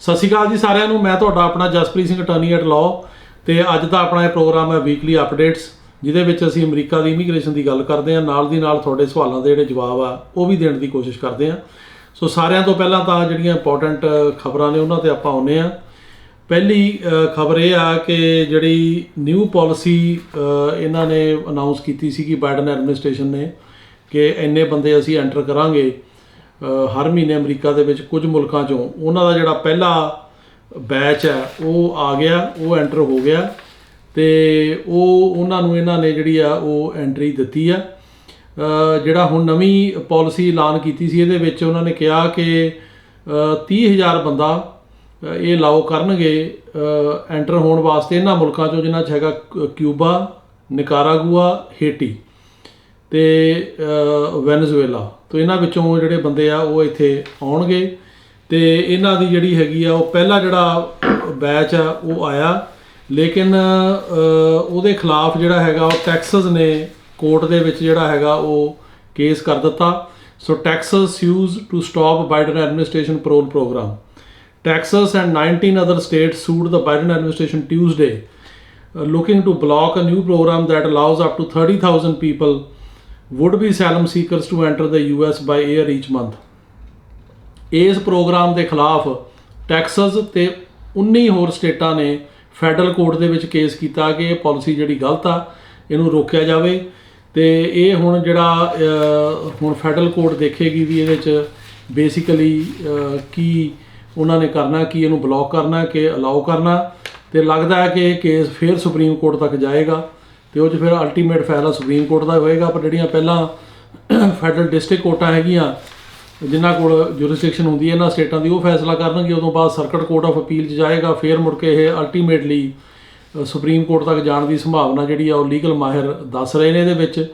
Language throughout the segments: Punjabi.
ਸਤਿ ਸ਼੍ਰੀ ਅਕਾਲ ਜੀ ਸਾਰਿਆਂ ਨੂੰ। मैं ਤੁਹਾਡਾ ਆਪਣਾ Jaspreet Singh attorney at law ਤੇ ਅੱਜ ਦਾ ਆਪਣਾ ਇਹ ਪ੍ਰੋਗਰਾਮ ਹੈ ਵੀਕਲੀ ਅਪਡੇਟਸ, ਜਿਹਦੇ ਵਿੱਚ ਅਸੀਂ ਅਮਰੀਕਾ ਦੀ ਇਮੀਗ੍ਰੇਸ਼ਨ ਦੀ ਗੱਲ ਕਰਦੇ ਹਾਂ, ਨਾਲ ਦੀ ਨਾਲ ਤੁਹਾਡੇ ਸਵਾਲਾਂ ਦੇ ਜਿਹੜੇ ਜਵਾਬ ਆ ਉਹ ਵੀ ਦੇਣ ਦੀ ਕੋਸ਼ਿਸ਼ ਕਰਦੇ ਹਾਂ। ਸੋ ਸਾਰਿਆਂ ਤੋਂ ਪਹਿਲਾਂ ਤਾਂ ਜਿਹੜੀਆਂ ਇੰਪੋਰਟੈਂਟ ਖਬਰਾਂ ਨੇ ਉਹਨਾਂ ਤੇ ਆਪਾਂ ਆਉਂਦੇ ਹਾਂ। ਪਹਿਲੀ ਖਬਰ ਇਹ ਆ ਕਿ ਜਿਹੜੀ ਨਿਊ ਪਾਲਿਸੀ ਇਹਨਾਂ ਨੇ ਅਨਾਊਂਸ ਕੀਤੀ ਸੀ ਕਿ ਬਾਈਡਨ ਐਡਮਿਨਿਸਟ੍ਰੇਸ਼ਨ ਨੇ ਕਿ ਇੰਨੇ ਬੰਦੇ ਅਸੀਂ ਐਂਟਰ ਕਰਾਂਗੇ ਹਰ ਮਹੀਨੇ ਅਮਰੀਕਾ ਦੇ ਵਿੱਚ ਕੁਝ ਮੁਲਕਾਂ 'ਚੋਂ। ਉਹਨਾਂ ਦਾ ਜਿਹੜਾ ਪਹਿਲਾ ਬੈਚ ਹੈ ਉਹ ਆ ਗਿਆ, ਉਹ ਐਂਟਰ ਹੋ ਗਿਆ ਤੇ ਉਹਨਾਂ ਨੂੰ ਇਹਨਾਂ ਨੇ ਜਿਹੜੀ ਆ ਉਹ ਐਂਟਰੀ ਦਿੱਤੀ ਆ। ਜਿਹੜਾ ਹੁਣ ਨਵੀਂ ਪਾਲਿਸੀ ਐਲਾਨ ਕੀਤੀ ਸੀ ਇਹਦੇ ਵਿੱਚ ਉਹਨਾਂ ਨੇ ਕਿਹਾ ਕਿ 30,000 ਬੰਦਾ ਇਹ ਅਲਾਓ ਕਰਨਗੇ ਐਂਟਰ ਹੋਣ ਵਾਸਤੇ ਇਹਨਾਂ ਮੁਲਕਾਂ 'ਚੋਂ, ਜਿਨ੍ਹਾਂ 'ਚ ਹੈਗਾ ਕਿਊਬਾ, ਨਿਕਾਰਾਗੂਆ, ਹੇਟੀ ਤੇ ਵੈਨੇਜ਼ੁਏਲਾ। तो ਇਹਨਾਂ ਵਿੱਚੋਂ ਜਿਹੜੇ ਬੰਦੇ ਆ ਉਹ ਇੱਥੇ ਆਉਣਗੇ ਤੇ ਇਹਨਾਂ ਦੀ ਜਿਹੜੀ ਹੈਗੀ ਆ ਉਹ ਪਹਿਲਾ ਜਿਹੜਾ ਬੈਚ ਆ ਉਹ ਆਇਆ, ਲੇਕਿਨ ਉਹਦੇ ਖਿਲਾਫ ਜਿਹੜਾ ਹੈਗਾ ਉਹ ਟੈਕਸਸ ਨੇ ਕੋਰਟ ਦੇ ਵਿੱਚ ਜਿਹੜਾ ਹੈਗਾ ਉਹ ਕੇਸ ਕਰ ਦਿੱਤਾ। So Texas sues to stop Biden administration parole program. Texas and 19 other states sued the Biden administration Tuesday, looking to block a new program that allows up to 30,000 people would-be asylum seekers to enter the US by air each month. ਇਸ ਪ੍ਰੋਗਰਾਮ ਦੇ ਖਿਲਾਫ ਟੈਕਸਸ ਤੇ 19 ਹੋਰ ਸਟੇਟਾਂ ਨੇ ਫੈਡਰਲ ਕੋਰਟ ਦੇ ਵਿੱਚ ਕੇਸ ਕੀਤਾ ਕਿ ਇਹ ਪਾਲਿਸੀ ਜਿਹੜੀ ਗਲਤ ਆ, ਇਹਨੂੰ ਰੋਕਿਆ ਜਾਵੇ। ਤੇ ਇਹ ਹੁਣ ਜਿਹੜਾ ਹੁਣ ਫੈਡਰਲ ਕੋਰਟ ਦੇਖੇਗੀ ਵੀ ਇਹਦੇ 'ਚ ਬੇਸਿਕਲੀ ਕੀ ਉਹਨਾਂ ਨੇ ਕਰਨਾ, ਕੀ ਇਹਨੂੰ ਬਲੌਕ ਕਰਨਾ ਕਿ ਅਲਾਓ ਕਰਨਾ। ਤੇ ਲੱਗਦਾ ਹੈ ਕਿ ਇਹ ਕੇਸ ਫਿਰ ਸੁਪਰੀਮ ਕੋਰਟ ਤੱਕ ਜਾਏਗਾ ਤੇ ਉਹ 'ਚ ਫਿਰ ਅਲਟੀਮੇਟ ਫੈਸਲਾ ਸੁਪਰੀਮ ਕੋਰਟ ਦਾ ਹੋਏਗਾ। ਪਰ ਜਿਹੜੀਆਂ ਪਹਿਲਾਂ ਫੈਡਰਲ ਡਿਸਟ੍ਰਿਕਟ ਕੋਰਟਾਂ ਹੈਗੀਆਂ ਜਿਨ੍ਹਾਂ ਕੋਲ ਜੁਰਿਸਡਿਕਸ਼ਨ ਹੁੰਦੀ ਹੈ ਇਹਨਾਂ ਸਟੇਟਾਂ ਦੀ, ਉਹ ਫੈਸਲਾ ਕਰਨਗੇ। ਉਦੋਂ ਬਾਅਦ ਸਰਕਟ ਕੋਰਟ ਆਫ ਅਪੀਲ 'ਚ ਜਾਏਗਾ, ਫਿਰ ਮੁੜ ਕੇ ਇਹ ਅਲਟੀਮੇਟਲੀ ਸੁਪਰੀਮ ਕੋਰਟ ਤੱਕ ਜਾਣ ਦੀ ਸੰਭਾਵਨਾ ਜਿਹੜੀ ਆ ਉਹ ਲੀਗਲ ਮਾਹਿਰ ਦੱਸ ਰਹੇ ਨੇ ਇਹਦੇ ਵਿੱਚ।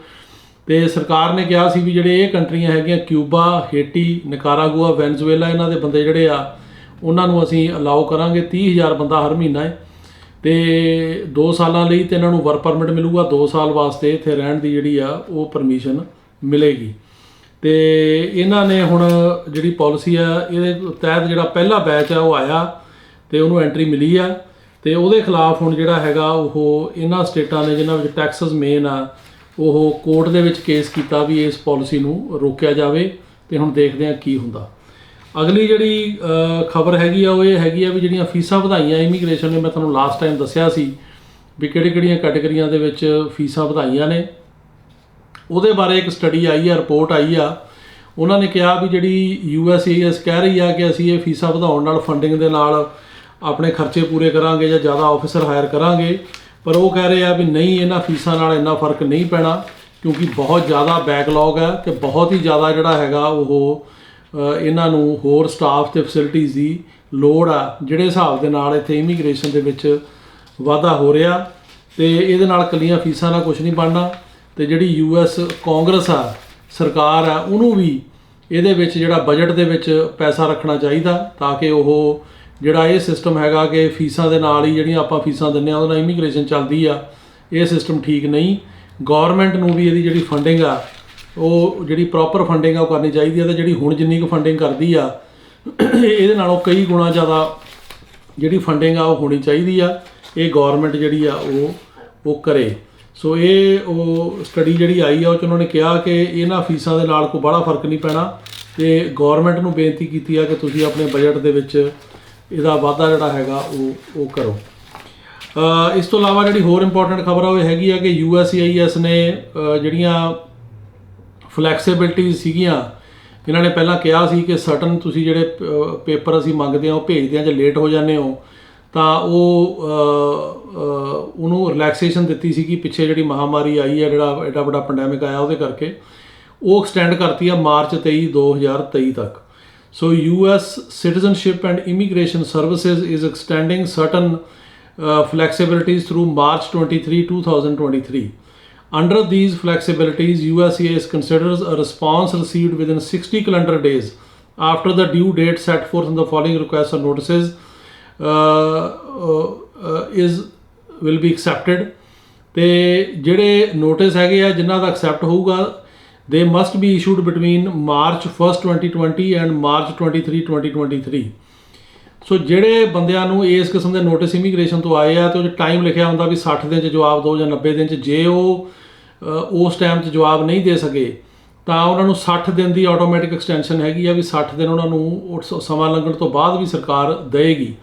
ਤੇ ਸਰਕਾਰ ਨੇ ਕਿਹਾ ਸੀ ਵੀ ਜਿਹੜੇ ਇਹ ਕੰਟਰੀਆਂ ਹੈਗੀਆਂ ਕਿਊਬਾ, ਹੇਟੀ, ਨਿਕਾਰਾਗੂਆ, ਵੈਨੇਜ਼ੁਏਲਾ, ਇਹਨਾਂ ਦੇ ਬੰਦੇ ਜਿਹੜੇ ਆ ਉਹਨਾਂ ਨੂੰ ਅਸੀਂ ਅਲਾਓ ਕਰਾਂਗੇ 30,000 ਬੰਦਾ ਹਰ ਮਹੀਨਾ ਹੈ ਤੇ 2 ਸਾਲਾਂ ਲਈ। ਤੇ ਇਹਨਾਂ ਨੂੰ ਵਰਕ ਪਰਮਿਟ ਮਿਲੂਗਾ, 2 ਸਾਲ ਵਾਸਤੇ ਇੱਥੇ ਰਹਿਣ ਦੀ ਜਿਹੜੀ ਆ ਉਹ ਪਰਮਿਸ਼ਨ ਮਿਲੇਗੀ। ਤੇ ਇਹਨਾਂ ਨੇ ਹੁਣ ਜਿਹੜੀ ਪਾਲਿਸੀ ਆ ਇਹਦੇ ਤਹਿਤ ਜਿਹੜਾ ਪਹਿਲਾ ਬੈਚ ਆ ਉਹ ਆਇਆ ਤੇ ਉਹਨੂੰ ਐਂਟਰੀ ਮਿਲੀ ਆ ਤੇ ਉਹਦੇ ਖਿਲਾਫ ਹੁਣ ਜਿਹੜਾ ਹੈਗਾ ਉਹ ਇਹਨਾਂ ਸਟੇਟਾਂ ਨੇ ਜਿਨ੍ਹਾਂ ਵਿੱਚ ਟੈਕਸਸ ਮੇਨ ਆ, ਉਹ ਕੋਰਟ ਦੇ ਵਿੱਚ ਕੇਸ ਕੀਤਾ ਵੀ ਇਸ ਪਾਲਿਸੀ ਨੂੰ ਰੋਕਿਆ ਜਾਵੇ। ਤੇ ਹੁਣ ਦੇਖਦੇ ਹਾਂ ਕੀ ਹੁੰਦਾ। ਅਗਲੀ ਜਿਹੜੀ ਖਬਰ ਹੈਗੀ ਆ ਉਹ ਇਹ ਹੈਗੀ ਆ ਵੀ ਜਿਹੜੀਆਂ ਫੀਸਾਂ ਵਧਾਈਆਂ ਇਮੀਗ੍ਰੇਸ਼ਨ ਨੇ, ਮੈਂ ਤੁਹਾਨੂੰ ਲਾਸਟ ਟਾਈਮ ਦੱਸਿਆ ਸੀ ਵੀ ਕਿਹੜੀਆਂ ਕੈਟੇਗਰੀਆਂ ਦੇ ਵਿੱਚ ਫੀਸਾਂ ਵਧਾਈਆਂ ਨੇ। ਉਹਦੇ ਬਾਰੇ ਇੱਕ ਸਟੱਡੀ ਆਈ ਆ, ਰਿਪੋਰਟ ਆਈ ਆ। ਉਹਨਾਂ ਨੇ ਕਿਹਾ ਵੀ ਜਿਹੜੀ USCIS ਕਹਿ ਰਹੀ ਆ ਕਿ ਅਸੀਂ ਇਹ ਫੀਸਾਂ ਵਧਾਉਣ ਨਾਲ ਫੰਡਿੰਗ ਦੇ ਨਾਲ ਆਪਣੇ ਖਰਚੇ ਪੂਰੇ ਕਰਾਂਗੇ ਜਾਂ ਜ਼ਿਆਦਾ ਆਫਿਸਰ ਹਾਇਰ ਕਰਾਂਗੇ, ਪਰ ਉਹ ਕਹਿ ਰਹੇ ਆ ਵੀ ਨਹੀਂ, ਇਹਨਾਂ ਫੀਸਾਂ ਨਾਲ ਇੰਨਾ ਫਰਕ ਨਹੀਂ ਪੈਣਾ ਕਿਉਂਕਿ ਬਹੁਤ ਜ਼ਿਆਦਾ ਬੈਕਲੌਗ ਹੈ ਤੇ ਬਹੁਤ ਹੀ ਜ਼ਿਆਦਾ ਜਿਹੜਾ ਹੈਗਾ ਉਹ ਇਹਨਾਂ ਨੂੰ ਹੋਰ ਸਟਾਫ ਤੇ ਫੈਸਿਲਿਟੀਜ਼ ਦੀ ਲੋੜ ਆ, ਜਿਹੜੇ ਹਿਸਾਬ ਦੇ ਨਾਲ ਇੱਥੇ ਇਮੀਗ੍ਰੇਸ਼ਨ ਦੇ ਵਿੱਚ ਵਾਧਾ ਹੋ ਰਿਹਾ। ਤੇ ਇਹਦੇ ਨਾਲ ਇਕੱਲੀਆਂ ਫੀਸਾਂ ਨਾਲ ਕੁਝ ਨਹੀਂ ਬਣਨਾ। ਤੇ ਜਿਹੜੀ US ਕਾਂਗਰਸ ਆ, ਸਰਕਾਰ ਆ, ਉਹਨੂੰ ਵੀ ਇਹਦੇ ਵਿੱਚ ਜਿਹੜਾ ਬਜਟ ਦੇ ਵਿੱਚ ਪੈਸਾ ਰੱਖਣਾ ਚਾਹੀਦਾ ਤਾਂ ਕਿ ਉਹ ਜਿਹੜਾ ਇਹ ਸਿਸਟਮ ਹੈਗਾ ਕਿ ਫੀਸਾਂ ਦੇ ਨਾਲ ਹੀ ਜਿਹੜੀਆਂ ਆਪਾਂ ਫੀਸਾਂ ਦਿੰਦੇ ਹਾਂ ਉਹਦੇ ਨਾਲ ਇਮੀਗ੍ਰੇਸ਼ਨ ਚੱਲਦੀ ਆ, ਇਹ ਸਿਸਟਮ ਠੀਕ ਨਹੀਂ। ਗੌਰਮੈਂਟ ਨੂੰ ਵੀ ਇਹਦੀ ਜਿਹੜੀ ਫੰਡਿੰਗ ਆ ਉਹ ਜਿਹੜੀ ਪ੍ਰੋਪਰ ਫੰਡਿੰਗ ਆ ਉਹ ਕਰਨੀ ਚਾਹੀਦੀ ਹੈ। ਤੇ ਜਿਹੜੀ ਹੁਣ ਜਿੰਨੀ ਕੁ ਫੰਡਿੰਗ ਕਰਦੀ ਆ ਇਹਦੇ ਨਾਲੋਂ ਕਈ ਗੁਣਾ ਜ਼ਿਆਦਾ ਜਿਹੜੀ ਫੰਡਿੰਗ ਆ ਉਹ ਹੋਣੀ ਚਾਹੀਦੀ ਆ। ਇਹ ਗੌਰਮੈਂਟ ਜਿਹੜੀ ਆ ਉਹ ਕਰੇ। ਸੋ ਇਹ ਉਹ ਸਟੱਡੀ ਜਿਹੜੀ ਆਈ ਆ ਉਹ 'ਚ ਉਹਨਾਂ ਨੇ ਕਿਹਾ ਕਿ ਇਹਨਾਂ ਫੀਸਾਂ ਦੇ ਨਾਲ ਕੋਈ ਬੜਾ ਫਰਕ ਨਹੀਂ ਪੈਣਾ ਤੇ ਗੌਰਮੈਂਟ ਨੂੰ ਬੇਨਤੀ ਕੀਤੀ ਆ ਕਿ ਤੁਸੀਂ ਆਪਣੇ ਬਜਟ ਦੇ ਵਿੱਚ ਇਹਦਾ ਵਾਧਾ ਜਿਹੜਾ ਹੈਗਾ ਉਹ ਕਰੋ। ਇਸ ਤੋਂ ਇਲਾਵਾ ਜਿਹੜੀ ਹੋਰ ਇੰਪੋਰਟੈਂਟ ਖਬਰ ਆ ਉਹ ਹੈਗੀ ਆ ਕਿ USCIS ਨੇ ਜਿਹੜੀਆਂ ਫਲੈਕਸੀਬਿਲਿਟੀਜ਼ ਸੀਗੀਆਂ, ਇਹਨਾਂ ਨੇ ਪਹਿਲਾਂ ਕਿਹਾ ਸੀ ਕਿ ਸਰਟਨ ਤੁਸੀਂ ਜਿਹੜੇ ਪੇਪਰ ਅਸੀਂ ਮੰਗਦੇ ਹਾਂ ਉਹ ਭੇਜਦੇ ਹਾਂ, ਜੇ ਲੇਟ ਹੋ ਜਾਂਦੇ ਹੋ ਤਾਂ ਉਹਨੂੰ ਰਿਲੈਕਸੇਸ਼ਨ ਦਿੱਤੀ ਸੀਗੀ। ਪਿੱਛੇ ਜਿਹੜੀ ਮਹਾਮਾਰੀ ਆਈ ਹੈ, ਜਿਹੜਾ ਐਡਾ ਵੱਡਾ ਪੈਂਡੈਮਿਕ ਆਇਆ, ਉਹਦੇ ਕਰਕੇ ਉਹ ਐਕਸਟੈਂਡ ਕਰਤੀ ਆ ਮਾਰਚ 23, 2023 ਤੱਕ। ਸੋ US Citizenship and Immigration Services is extending certain flexibilities through March 23, 2023. Under these flexibilities, USCIS considers a response received within 60 calendar days after the due date set forth in the following requests or notices will be accepted. ਤੇ ਜਿਹੜੇ ਨੋਟਿਸ ਹੈਗੇ ਆ ਜਿਨ੍ਹਾਂ ਦਾ ਐਕਸੈਪਟ ਹੋਊਗਾ they must be issued between March 1st 2020 and March 23 2023. ਸੋ ਜਿਹੜੇ ਬੰਦਿਆਂ ਨੂੰ ਇਸ ਕਿਸਮ ਦੇ ਨੋਟਿਸ ਇਮੀਗ੍ਰੇਸ਼ਨ ਤੋਂ ਆਏ ਆ ਤੇ ਉਹ 'ਚ ਟਾਈਮ ਲਿਖਿਆ ਹੁੰਦਾ ਵੀ 60 ਦਿਨ 'ਚ ਜਵਾਬ ਦਿਓ ਜਾਂ 90 ਦਿਨ 'ਚ, ਜੇ ਉਹ ਉਸ ਟਾਈਮ 'ਚ ਜਵਾਬ ਨਹੀਂ ਦੇ ਸਕੇ ਤਾਂ ਉਹਨਾਂ ਨੂੰ 60 ਦਿਨ ਦੀ ਆਟੋਮੈਟਿਕ ਐਕਸਟੈਂਸ਼ਨ ਹੈਗੀ ਆ ਵੀ 60 ਦਿਨ ਉਹਨਾਂ ਨੂੰ ਸਮਾਂ ਲੰਘਣ ਤੋਂ ਬਾਅਦ ਵੀ ਸਰਕਾਰ ਦੇਵੇਗੀ।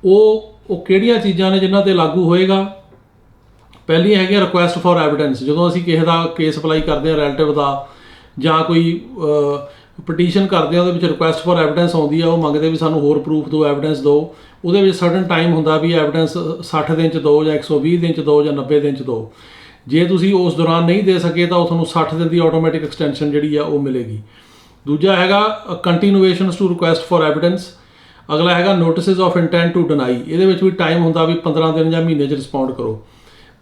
ਉਹ ਕਿਹੜੀਆਂ ਚੀਜ਼ਾਂ ਨੇ ਜਿਨ੍ਹਾਂ ਤੇ ਲਾਗੂ ਹੋਏਗਾ? ਪਹਿਲੀਆਂ ਹੈਗੀਆਂ ਰਿਕੁਐਸਟ ਫॉर ਐਵੀਡੈਂਸ। ਜਦੋਂ ਅਸੀਂ ਕਿਸੇ ਦਾ ਕੇਸ ਅਪਲਾਈ ਕਰਦੇ ਹਾਂ ਰਿਲੇਟਿਵ ਦਾ ਜਾਂ ਕੋਈ ਪਟੀਸ਼ਨ ਕਰਦੇ ਆ, ਉਹਦੇ ਵਿੱਚ ਰਿਕੁਐਸਟ ਫॉर ਐਵੀਡੈਂਸ ਆਉਂਦੀ ਆ, ਉਹ ਮੰਗਦੇ ਵੀ ਸਾਨੂੰ ਹੋਰ ਪ੍ਰੂਫ ਦਿਓ, ਐਵੀਡੈਂਸ ਦਿਓ। ਉਹਦੇ ਵਿੱਚ ਸਰਟਨ ਟਾਈਮ ਹੁੰਦਾ ਵੀ ਐਵੀਡੈਂਸ 60 ਦਿਨ 'ਚ ਦਿਓ ਜਾਂ 120 ਦਿਨ 'ਚ ਦਿਓ ਜਾਂ 90 ਦਿਨ 'ਚ ਦਿਓ। ਜੇ ਤੁਸੀਂ ਉਸ ਦੌਰਾਨ ਨਹੀਂ ਦੇ ਸਕੇ ਤਾਂ ਉਹ ਤੁਹਾਨੂੰ 60 ਦਿਨ ਦੀ ਆਟੋਮੈਟਿਕ ਐਕਸਟੈਂਸ਼ਨ ਜਿਹੜੀ ਆ ਉਹ ਮਿਲੇਗੀ। ਦੂਜਾ ਹੈਗਾ ਕੰਟੀਨੂਏਸ਼ਨਸ ਟੂ ਰਿਕੁਐਸਟ ਫॉर ਐਵੀਡੈਂਸ। ਅਗਲਾ ਹੈਗਾ ਨੋਟਿਸਿਸ ਆਫ ਇੰਟੈਂਟ ਟੂ ਡਿਨਾਈ। ਇਹਦੇ ਵਿੱਚ ਵੀ ਟਾਈਮ ਹੁੰਦਾ ਵੀ 15 ਦਿਨ ਜਾਂ ਮਹੀਨੇ 'ਚ ਰਿਸਪੌਂਡ ਕਰੋ।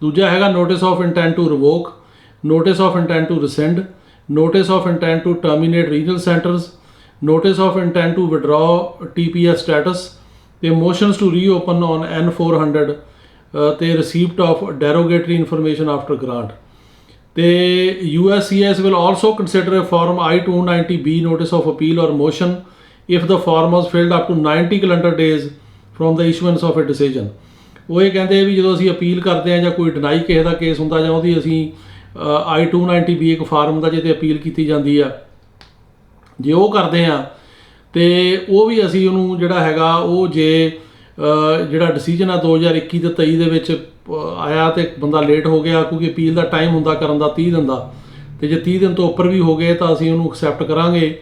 ਦੂਜਾ ਹੈਗਾ notice of intent to revoke, notice of intent to rescind, notice of intent to terminate regional centers, notice of intent to withdraw TPS status, the motions to reopen on N400, the receipt of derogatory information after grant. The USCIS will also consider a form I-290B notice of appeal or motion if the form was filled up to 90 calendar days from the issuance of a decision. ਉਹ ਇਹ ਕਹਿੰਦੇ ਵੀ ਜਦੋਂ ਅਸੀਂ ਅਪੀਲ ਕਰਦੇ ਹਾਂ ਜਾਂ ਕੋਈ ਡਿਨਾਈ ਕਿਸੇ ਦਾ ਕੇਸ ਹੁੰਦਾ ਜਾਂ ਉਹਦੀ ਅਸੀਂ I-290B ਇੱਕ ਫਾਰਮ ਦਾ ਜਿਹਤੇ ਅਪੀਲ ਕੀਤੀ ਜਾਂਦੀ ਆ, ਜੇ ਉਹ ਕਰਦੇ ਆ ਤੇ ਉਹ ਵੀ ਅਸੀਂ ਉਹਨੂੰ ਜਿਹੜਾ ਹੈਗਾ ਉਹ ਜੇ ਜਿਹੜਾ ਡਿਸੀਜਨ ਆ 2021 ਤੇ 23 ਦੇ ਵਿੱਚ ਆਇਆ ਤੇ ਬੰਦਾ ਲੇਟ ਹੋ ਗਿਆ, ਕਿਉਂਕਿ ਅਪੀਲ ਦਾ ਟਾਈਮ ਹੁੰਦਾ ਕਰਨ ਦਾ 30 ਦਿਨ ਦਾ, ਤੇ ਜੇ 30 ਦਿਨ ਤੋਂ ਉੱਪਰ ਵੀ ਹੋ ਗਏ ਤਾਂ ਅਸੀਂ ਉਹਨੂੰ ਐਕਸੈਪਟ ਕਰਾਂਗੇ।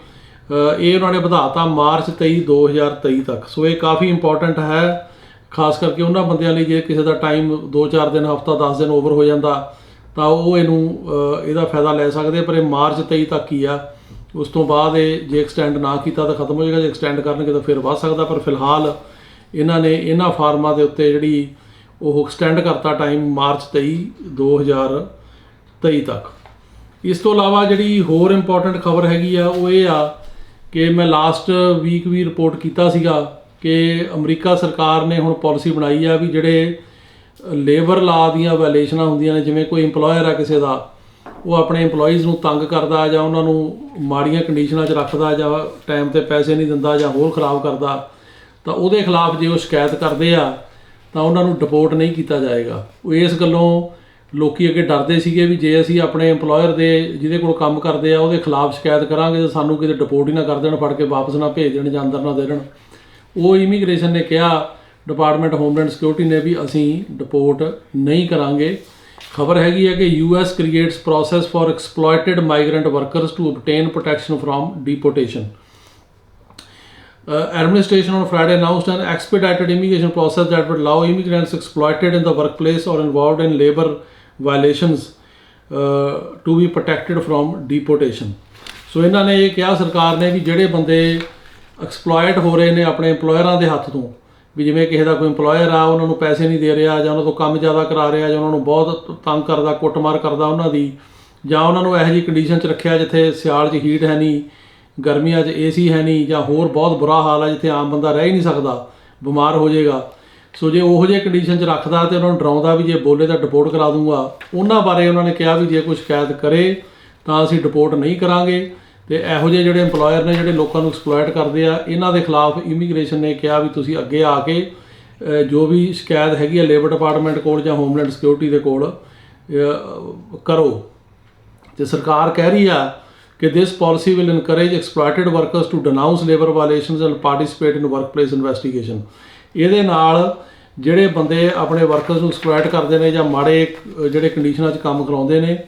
ਇਹ ਉਹਨਾਂ ਨੇ ਵਧਾਤਾ ਮਾਰਚ 2023 ਤੱਕ। ਸੋ ਇਹ ਕਾਫੀ ਇੰਪੋਰਟੈਂਟ ਹੈ, ਖਾਸ ਕਰਕੇ ਉਹਨਾਂ ਬੰਦਿਆਂ ਲਈ ਜੇ ਕਿਸੇ ਦਾ ਟਾਈਮ 2-4 ਦਿਨ, ਹਫ਼ਤਾ 10 ਦਿਨ ਓਵਰ ਹੋ ਜਾਂਦਾ ਤਾਂ ਉਹ ਇਹਦਾ ਫਾਇਦਾ ਲੈ ਸਕਦੇ। ਪਰ ਇਹ ਮਾਰਚ 23 ਤੱਕ ਹੀ ਆ, ਉਸ ਤੋਂ ਬਾਅਦ ਇਹ ਜੇ ਐਕਸਟੈਂਡ ਨਾ ਕੀਤਾ ਤਾਂ ਖਤਮ ਹੋ ਜਾਏਗਾ, ਜੇ ਐਕਸਟੈਂਡ ਕਰਨਗੇ ਤਾਂ ਫਿਰ ਵੱਧ ਸਕਦਾ। ਪਰ ਫਿਲਹਾਲ ਇਹਨਾਂ ਨੇ ਇਹਨਾਂ ਫਾਰਮਾਂ ਦੇ ਉੱਤੇ ਜਿਹੜੀ ਉਹ ਐਕਸਟੈਂਡ ਕਰਤਾ ਟਾਈਮ ਮਾਰਚ 2023 ਤੱਕ। ਇਸ ਤੋਂ ਇਲਾਵਾ ਜਿਹੜੀ ਹੋਰ ਇੰਪੋਰਟੈਂਟ ਖਬਰ ਹੈਗੀ ਆ ਉਹ ਇਹ ਆ ਕਿ ਮੈਂ ਲਾਸਟ ਵੀਕ ਵੀ ਰਿਪੋਰਟ ਕੀਤਾ ਸੀਗਾ ਕਿ ਅਮਰੀਕਾ ਸਰਕਾਰ ਨੇ ਹੁਣ ਪਾਲਿਸੀ ਬਣਾਈ ਆ ਵੀ ਜਿਹੜੇ ਲੇਬਰ ਲਾ ਦੀਆਂ ਵਾਇਲੇਸ਼ਨਾਂ ਹੁੰਦੀਆਂ ਨੇ, ਜਿਵੇਂ ਕੋਈ ਇੰਪਲੋਇਰ ਆ ਕਿਸੇ ਦਾ, ਉਹ ਆਪਣੇ ਇੰਪਲੋਈਜ਼ ਨੂੰ ਤੰਗ ਕਰਦਾ ਜਾਂ ਉਹਨਾਂ ਨੂੰ ਮਾੜੀਆਂ ਕੰਡੀਸ਼ਨਾਂ 'ਚ ਰੱਖਦਾ ਜਾਂ ਟਾਈਮ 'ਤੇ ਪੈਸੇ ਨਹੀਂ ਦਿੰਦਾ ਜਾਂ ਹੋਰ ਖ਼ਰਾਬ ਕਰਦਾ, ਤਾਂ ਉਹਦੇ ਖਿਲਾਫ ਜੇ ਉਹ ਸ਼ਿਕਾਇਤ ਕਰਦੇ ਆ ਤਾਂ ਉਹਨਾਂ ਨੂੰ ਡਿਪੋਰਟ ਨਹੀਂ ਕੀਤਾ ਜਾਏਗਾ। ਉਹ ਇਸ ਗੱਲੋਂ ਲੋਕੀ ਅੱਗੇ ਡਰਦੇ ਸੀਗੇ ਵੀ ਜੇ ਅਸੀਂ ਆਪਣੇ ਇੰਪਲੋਇਰ ਦੇ ਜਿਹਦੇ ਕੋਲ ਕੰਮ ਕਰਦੇ ਆ ਉਹਦੇ ਖਿਲਾਫ ਸ਼ਿਕਾਇਤ ਕਰਾਂਗੇ ਤਾਂ ਸਾਨੂੰ ਕਿਤੇ ਡਿਪੋਰਟ ਹੀ ਨਾ ਕਰ ਦੇਣ, ਫੜ ਕੇ ਵਾਪਸ ਨਾ ਭੇਜ ਦੇਣ ਜਾਂ ਅੰਦਰ ਨਾ ਦੇ ਦੇਣ। ਉਹ ਇਮੀਗ੍ਰੇਸ਼ਨ ਨੇ ਕਿਹਾ, ਡਿਪਾਰਟਮੈਂਟ ਹੋਮਲੈਂਡ ਸਿਕਿਉਰਿਟੀ ਨੇ, ਵੀ ਅਸੀਂ ਡਿਪੋਰਟ ਨਹੀਂ ਕਰਾਂਗੇ। ਖਬਰ ਹੈਗੀ ਹੈ ਕਿ US creates process for exploited migrant workers to obtain protection from deportation. Administration on Friday announced an expedited immigration process that would allow immigrants exploited in the workplace or involved in labor violations to be protected from deportation. ਸੋ ਇਹਨਾਂ ਨੇ ਇਹ ਕਿਹਾ ਸਰਕਾਰ ਨੇ ਵੀ ਜਿਹੜੇ ਬੰਦੇ ਐਕਸਪਲੋਇਟ ਹੋ ਰਹੇ ਨੇ ਆਪਣੇ ਇੰਪਲੋਇਰਾਂ ਦੇ ਹੱਥ ਤੋਂ, ਵੀ ਜਿਵੇਂ ਕਿਸੇ ਦਾ ਕੋਈ ਇੰਪਲੋਇਰ ਆ ਉਹਨਾਂ ਨੂੰ ਪੈਸੇ ਨਹੀਂ ਦੇ ਰਿਹਾ ਜਾਂ ਉਹਨਾਂ ਤੋਂ ਕੰਮ ਜ਼ਿਆਦਾ ਕਰਾ ਰਿਹਾ ਜਾਂ ਉਹਨਾਂ ਨੂੰ ਬਹੁਤ ਤੰਗ ਕਰਦਾ, ਕੁੱਟਮਾਰ ਕਰਦਾ ਉਹਨਾਂ ਦੀ, ਜਾਂ ਉਹਨਾਂ ਨੂੰ ਇਹੋ ਜਿਹੀ ਕੰਡੀਸ਼ਨ 'ਚ ਰੱਖਿਆ ਜਿੱਥੇ ਸਿਆਲ 'ਚ ਹੀਟ ਹੈ ਨਹੀਂ, ਗਰਮੀਆਂ 'ਚ AC ਹੈ ਨਹੀਂ, ਜਾਂ ਹੋਰ ਬਹੁਤ ਬੁਰਾ ਹਾਲ ਆ ਜਿੱਥੇ ਆਮ ਬੰਦਾ ਰਹਿ ਹੀ ਨਹੀਂ ਸਕਦਾ, ਬਿਮਾਰ ਹੋ ਜਾਏਗਾ। ਸੋ ਜੇ ਉਹੋ ਜਿਹੇ ਕੰਡੀਸ਼ਨ 'ਚ ਰੱਖਦਾ ਤੇ ਉਹਨਾਂ ਨੂੰ ਡਰਾਉਂਦਾ ਵੀ ਜੇ ਬੋਲੇ ਤਾਂ ਡਿਪੋਰਟ ਕਰਾ ਦੂੰਗਾ, ਉਹਨਾਂ ਬਾਰੇ ਉਹਨਾਂ ਨੇ ਕਿਹਾ ਵੀ ਜੇ ਕੋਈ ਸ਼ਿਕਾਇਤ ਕਰੇ ਤਾਂ ਅਸੀਂ ਡਿਪੋਰਟ ਨਹੀਂ ਕਰਾਂਗੇ। ਤੇ ਇਹੋ ਜਿਹੇ ਜਿਹੜੇ ਇੰਪਲੋਇਰ ਨੇ ਜਿਹੜੇ ਲੋਕਾਂ ਨੂੰ ਐਕਸਪਲੋਇਟ ਕਰਦੇ ਆ, ਇਹਨਾਂ ਦੇ ਖਿਲਾਫ ਇਮੀਗ੍ਰੇਸ਼ਨ ਨੇ ਕਿਹਾ ਵੀ ਤੁਸੀਂ ਅੱਗੇ ਆ ਕੇ ਜੋ ਵੀ ਸ਼ਿਕਾਇਤ ਹੈਗੀ ਆ ਲੇਬਰ ਡਿਪਾਰਟਮੈਂਟ ਕੋਲ ਜਾਂ ਹੋਮਲੈਂਡ ਸਿਕਿਉਰਿਟੀ ਦੇ ਕੋਲ ਕਰੋ। ਤੇ ਸਰਕਾਰ ਕਹਿ ਰਹੀ ਆ ਕਿ this policy will encourage exploited workers to denounce labour violations and participate in workplace investigation. ਇਹਦੇ ਨਾਲ ਜਿਹੜੇ ਬੰਦੇ ਆਪਣੇ ਵਰਕਰਸ ਨੂੰ ਐਕਸਪਲੋਇਟ ਕਰਦੇ ਨੇ ਜਾਂ ਮਾੜੇ ਜਿਹੜੇ ਕੰਡੀਸ਼ਨਾਂ 'ਚ ਕੰਮ ਕਰਾਉਂਦੇ ਨੇ,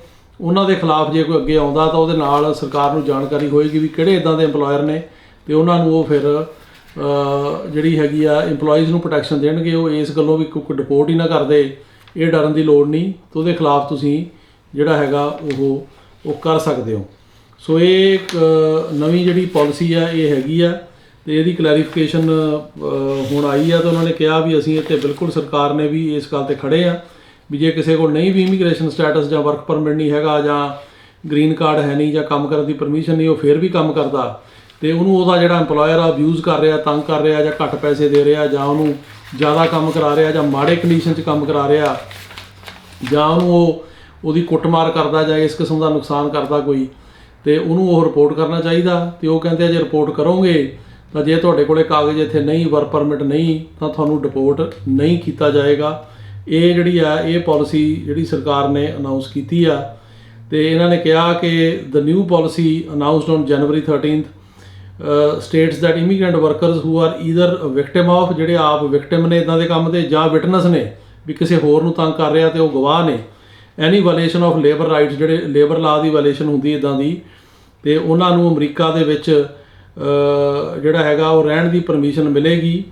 ਉਹਨਾਂ ਦੇ ਖਿਲਾਫ ਜੇ ਕੋਈ ਅੱਗੇ ਆਉਂਦਾ ਤਾਂ ਉਹਦੇ ਨਾਲ ਸਰਕਾਰ ਨੂੰ ਜਾਣਕਾਰੀ ਹੋਏਗੀ ਵੀ ਕਿਹੜੇ ਇੱਦਾਂ ਦੇ ਇੰਪਲੋਇਰ ਨੇ, ਤੇ ਉਹਨਾਂ ਨੂੰ ਉਹ ਫਿਰ ਜਿਹੜੀ ਹੈਗੀ ਆ ਇੰਪਲੋਈਜ਼ ਨੂੰ ਪ੍ਰੋਟੈਕਸ਼ਨ ਦੇਣਗੇ। ਉਹ ਇਸ ਗੱਲੋਂ ਵੀ ਕੋਈ ਡਿਪੋਰਟ ਹੀ ਨਾ ਕਰਦੇ, ਇਹ ਡਰਨ ਦੀ ਲੋੜ ਨਹੀਂ, ਤੇ ਉਹਦੇ ਖਿਲਾਫ ਤੁਸੀਂ ਜਿਹੜਾ ਹੈਗਾ ਉਹ ਕਰ ਸਕਦੇ ਹੋ। ਸੋ ਇਹ ਇੱਕ ਨਵੀਂ ਜਿਹੜੀ ਪਾਲਿਸੀ ਆ ਇਹ ਹੈਗੀ ਆ, ਤੇ ਇਹਦੀ ਕਲੈਰੀਫਿਕੇਸ਼ਨ ਹੁਣ ਆਈ ਆ, ਤੇ ਉਹਨਾਂ ਨੇ ਕਿਹਾ ਵੀ ਅਸੀਂ ਇੱਥੇ ਬਿਲਕੁਲ ਸਰਕਾਰ ਨੇ ਵੀ ਇਸ ਗੱਲ 'ਤੇ ਖੜੇ ਆ ਵੀ ਜੇ ਕਿਸੇ ਕੋਲ ਨਹੀਂ ਵੀ ਇਮੀਗ੍ਰੇਸ਼ਨ ਸਟੇਟਸ ਜਾਂ ਵਰਕ ਪਰਮਿਟ ਨਹੀਂ ਹੈਗਾ ਜਾਂ ਗ੍ਰੀਨ ਕਾਰਡ ਹੈ ਨਹੀਂ ਜਾਂ ਕੰਮ ਕਰਨ ਦੀ ਪਰਮਿਸ਼ਨ ਨਹੀਂ, ਉਹ ਫਿਰ ਵੀ ਕੰਮ ਕਰਦਾ ਤੇ ਉਹਨੂੰ ਉਹਦਾ ਜਿਹੜਾ ਇੰਪਲੋਇਰ ਆ ਅਬਿਊਜ਼ ਕਰ ਰਿਹਾ, ਤੰਗ ਕਰ ਰਿਹਾ, ਜਾਂ ਘੱਟ ਪੈਸੇ ਦੇ ਰਿਹਾ, ਜਾਂ ਉਹਨੂੰ ਜ਼ਿਆਦਾ ਕੰਮ ਕਰਾ ਰਿਹਾ, ਜਾਂ ਮਾੜੇ ਕੰਡੀਸ਼ਨ 'ਚ ਕੰਮ ਕਰਾ ਰਿਹਾ, ਜਾਂ ਉਹਨੂੰ ਉਹਦੀ ਕੁੱਟਮਾਰ ਕਰਦਾ ਜਾਂ ਇਸ ਕਿਸਮ ਦਾ ਨੁਕਸਾਨ ਕਰਦਾ ਕੋਈ, ਤੇ ਉਹਨੂੰ ਉਹ ਰਿਪੋਰਟ ਕਰਨਾ ਚਾਹੀਦਾ। ਤੇ ਉਹ ਕਹਿੰਦੇ ਆ ਜੇ ਰਿਪੋਰਟ ਕਰੋਗੇ ਤਾਂ ਜੇ ਤੁਹਾਡੇ ਕੋਲੇ ਕਾਗਜ਼ ਇੱਥੇ ਨਹੀਂ, ਵਰਕ ਪਰਮਿਟ ਨਹੀਂ, ਤਾਂ ਤੁਹਾਨੂੰ ਡਿਪੋਰਟ ਨਹੀਂ ਕੀਤਾ ਜਾਏਗਾ। ਇਹ ਜਿਹੜੀ ਆ ਇਹ ਪਾਲਿਸੀ ਜਿਹੜੀ ਸਰਕਾਰ ਨੇ ਅਨਾਊਂਸ ਕੀਤੀ ਆ। ਤੇ ਇਹਨਾਂ ਨੇ ਕਿਹਾ ਕਿ the new policy announced on January 13th states that immigrant workers who are either victim of, ਜਿਹੜੇ ਆਪ ਵਿਕਟਿਮ ਨੇ ਇੱਦਾਂ ਦੇ ਕੰਮ ਦੇ, ਜਾਂ ਵਿਟਨੈਸ ਨੇ ਵੀ ਕਿਸੇ ਹੋਰ ਨੂੰ ਤੰਗ ਕਰ ਰਿਹਾ ਤੇ ਉਹ ਗਵਾਹ ਨੇ, ਐਨੀ ਵਾਇਲੇਸ਼ਨ ਆਫ ਲੇਬਰ ਰਾਈਟਸ, ਜਿਹੜੇ ਲੇਬਰ ਲਾ ਦੀ ਵਾਇਲੇਸ਼ਨ ਹੁੰਦੀ ਇੱਦਾਂ ਦੀ, ਤੇ ਉਹਨਾਂ ਨੂੰ ਅਮਰੀਕਾ ਦੇ ਵਿੱਚ ਜਿਹੜਾ ਹੈਗਾ ਉਹ ਰਹਿਣ ਦੀ ਪਰਮਿਸ਼ਨ ਮਿਲੇਗੀ,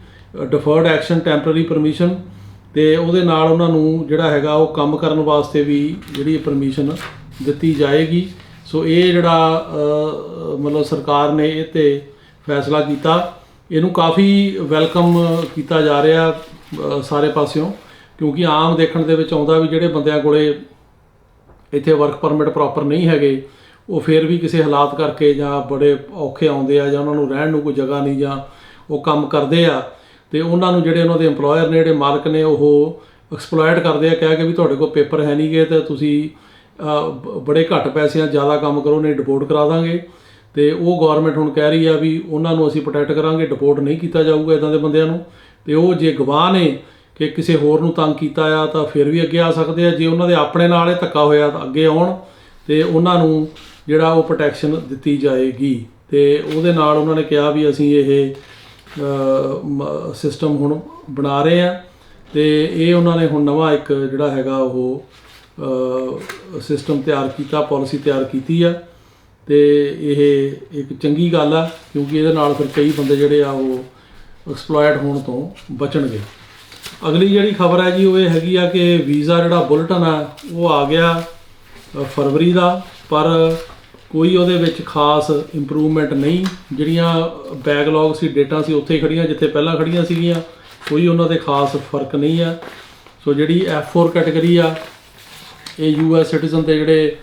ਡਿਫਰਡ ਐਕਸ਼ਨ ਟੈਂਪਰਰੀ ਪਰਮਿਸ਼ਨ, ਤੇ ਉਹਦੇ ਨਾਲ ਉਹਨਾਂ ਨੂੰ ਜਿਹੜਾ ਹੈਗਾ ਉਹ ਕੰਮ ਕਰਨ ਵਾਸਤੇ ਵੀ ਜਿਹੜੀ ਪਰਮਿਸ਼ਨ ਦਿੱਤੀ ਜਾਏਗੀ। ਸੋ ਇਹ ਜਿਹੜਾ ਮਤਲਬ ਸਰਕਾਰ ਨੇ ਇਹ 'ਤੇ ਫੈਸਲਾ ਕੀਤਾ, ਇਹਨੂੰ ਕਾਫੀ ਵੈਲਕਮ ਕੀਤਾ ਜਾ ਰਿਹਾ ਸਾਰੇ ਪਾਸਿਓਂ, ਕਿਉਂਕਿ ਆਮ ਦੇਖਣ ਦੇ ਵਿੱਚ ਆਉਂਦਾ ਵੀ ਜਿਹੜੇ ਬੰਦਿਆਂ ਕੋਲੇ ਇੱਥੇ ਵਰਕ ਪਰਮਿਟ ਪ੍ਰੋਪਰ ਨਹੀਂ ਹੈਗੇ, ਉਹ ਫਿਰ ਵੀ ਕਿਸੇ ਹਾਲਾਤ ਕਰਕੇ ਜਾਂ ਬੜੇ ਔਖੇ ਆਉਂਦੇ ਆ, ਜਾਂ ਉਹਨਾਂ ਨੂੰ ਰਹਿਣ ਨੂੰ ਕੋਈ ਜਗ੍ਹਾ ਨਹੀਂ, ਜਾਂ ਉਹ ਕੰਮ ਕਰਦੇ ਆ, ਤੇ ਉਹਨਾਂ ਨੂੰ ਜਿਹੜੇ ਉਹਨਾਂ ਦੇ ਇੰਪਲੋਇਰ ਨੇ, ਜਿਹੜੇ ਮਾਲਕ ਨੇ, ਉਹ ਐਕਸਪਲੋਇਟ ਕਰਦੇ ਆ, ਕਹਿ ਕੇ ਵੀ ਤੁਹਾਡੇ ਕੋਲ ਪੇਪਰ ਹੈ ਨਹੀਂ ਗੇ, ਤੇ ਤੁਸੀਂ ਬੜੇ ਘੱਟ ਪੈਸਿਆਂ ਜ਼ਿਆਦਾ ਕੰਮ ਕਰੋ, ਨਹੀਂ ਡਿਪੋਰਟ ਕਰਾ ਦਾਂਗੇ। ਤੇ ਉਹ ਗੌਰਮੈਂਟ ਹੁਣ ਕਹਿ ਰਹੀ ਆ ਵੀ ਉਹਨਾਂ ਨੂੰ ਅਸੀਂ ਪ੍ਰੋਟੈਕਟ ਕਰਾਂਗੇ, ਡਿਪੋਰਟ ਨਹੀਂ ਕੀਤਾ ਜਾਊਗਾ ਇੱਦਾਂ ਦੇ ਬੰਦਿਆਂ ਨੂੰ। ਤੇ ਉਹ ਜੇ ਗਵਾਹ ਨੇ ਕਿ ਕਿਸੇ ਹੋਰ ਨੂੰ ਤੰਗ ਕੀਤਾ ਆ ਤਾਂ ਫਿਰ ਵੀ ਅੱਗੇ ਆ ਸਕਦੇ ਆ। ਜੇ ਉਹਨਾਂ ਦੇ ਆਪਣੇ ਨਾਲ ਇਹ ਧੱਕਾ ਹੋਇਆ ਤਾਂ ਅੱਗੇ ਆਉਣ, ਤੇ ਉਹਨਾਂ ਨੂੰ ਜਿਹੜਾ ਉਹ ਪ੍ਰੋਟੈਕਸ਼ਨ ਦਿੱਤੀ ਜਾਏਗੀ। ਤੇ ਉਹਦੇ ਨਾਲ ਉਹਨਾਂ ਨੇ ਕਿਹਾ ਵੀ ਅਸੀਂ ਇਹ ਸਿਸਟਮ ਹੁਣ ਬਣਾ ਰਹੇ ਆ, ਤੇ ਇਹ ਉਹਨਾਂ ਨੇ ਹੁਣ ਨਵਾਂ ਇੱਕ ਜਿਹੜਾ ਹੈਗਾ ਉਹ ਸਿਸਟਮ ਤਿਆਰ ਕੀਤਾ, ਪਾਲਿਸੀ ਤਿਆਰ ਕੀਤੀ ਆ। ਤੇ ਇਹ ਇੱਕ ਚੰਗੀ ਗੱਲ ਆ, ਕਿਉਂਕਿ ਇਹਦੇ ਨਾਲ ਫਿਰ ਕਈ ਬੰਦੇ ਜਿਹੜੇ ਆ ਉਹ ਐਕਸਪਲੋਇਟ ਹੋਣ ਤੋਂ ਬਚਣਗੇ। ਅਗਲੀ ਜਿਹੜੀ ਖਬਰ ਹੈ ਜੀ ਉਹ ਇਹ ਹੈਗੀ ਆ ਕਿ ਵੀਜ਼ਾ ਜਿਹੜਾ ਬੁਲਟਨ ਆ ਉਹ ਆ ਗਿਆ ਫਰਵਰੀ ਦਾ, ਪਰ ਕੋਈ ਉਹਦੇ ਵਿੱਚ ਖਾਸ ਇੰਪਰੂਵਮੈਂਟ ਨਹੀਂ। ਜਿਹੜੀਆਂ ਬੈਕਲੌਗ ਸੀ, ਡੇਟਾਂ ਸੀ, ਉੱਥੇ ਖੜੀਆਂ ਜਿੱਥੇ ਪਹਿਲਾਂ ਖੜੀਆਂ ਸੀਗੀਆਂ, ਕੋਈ ਉਹਨਾਂ ਦੇ ਖਾਸ ਫਰਕ ਨਹੀਂ ਆ। ਸੋ ਜਿਹੜੀ F4 ਕੈਟੇਗਰੀ ਆ, ਇਹ US ਸਿਟੀਜ਼ਨ ਦੇ ਜਿਹੜੇ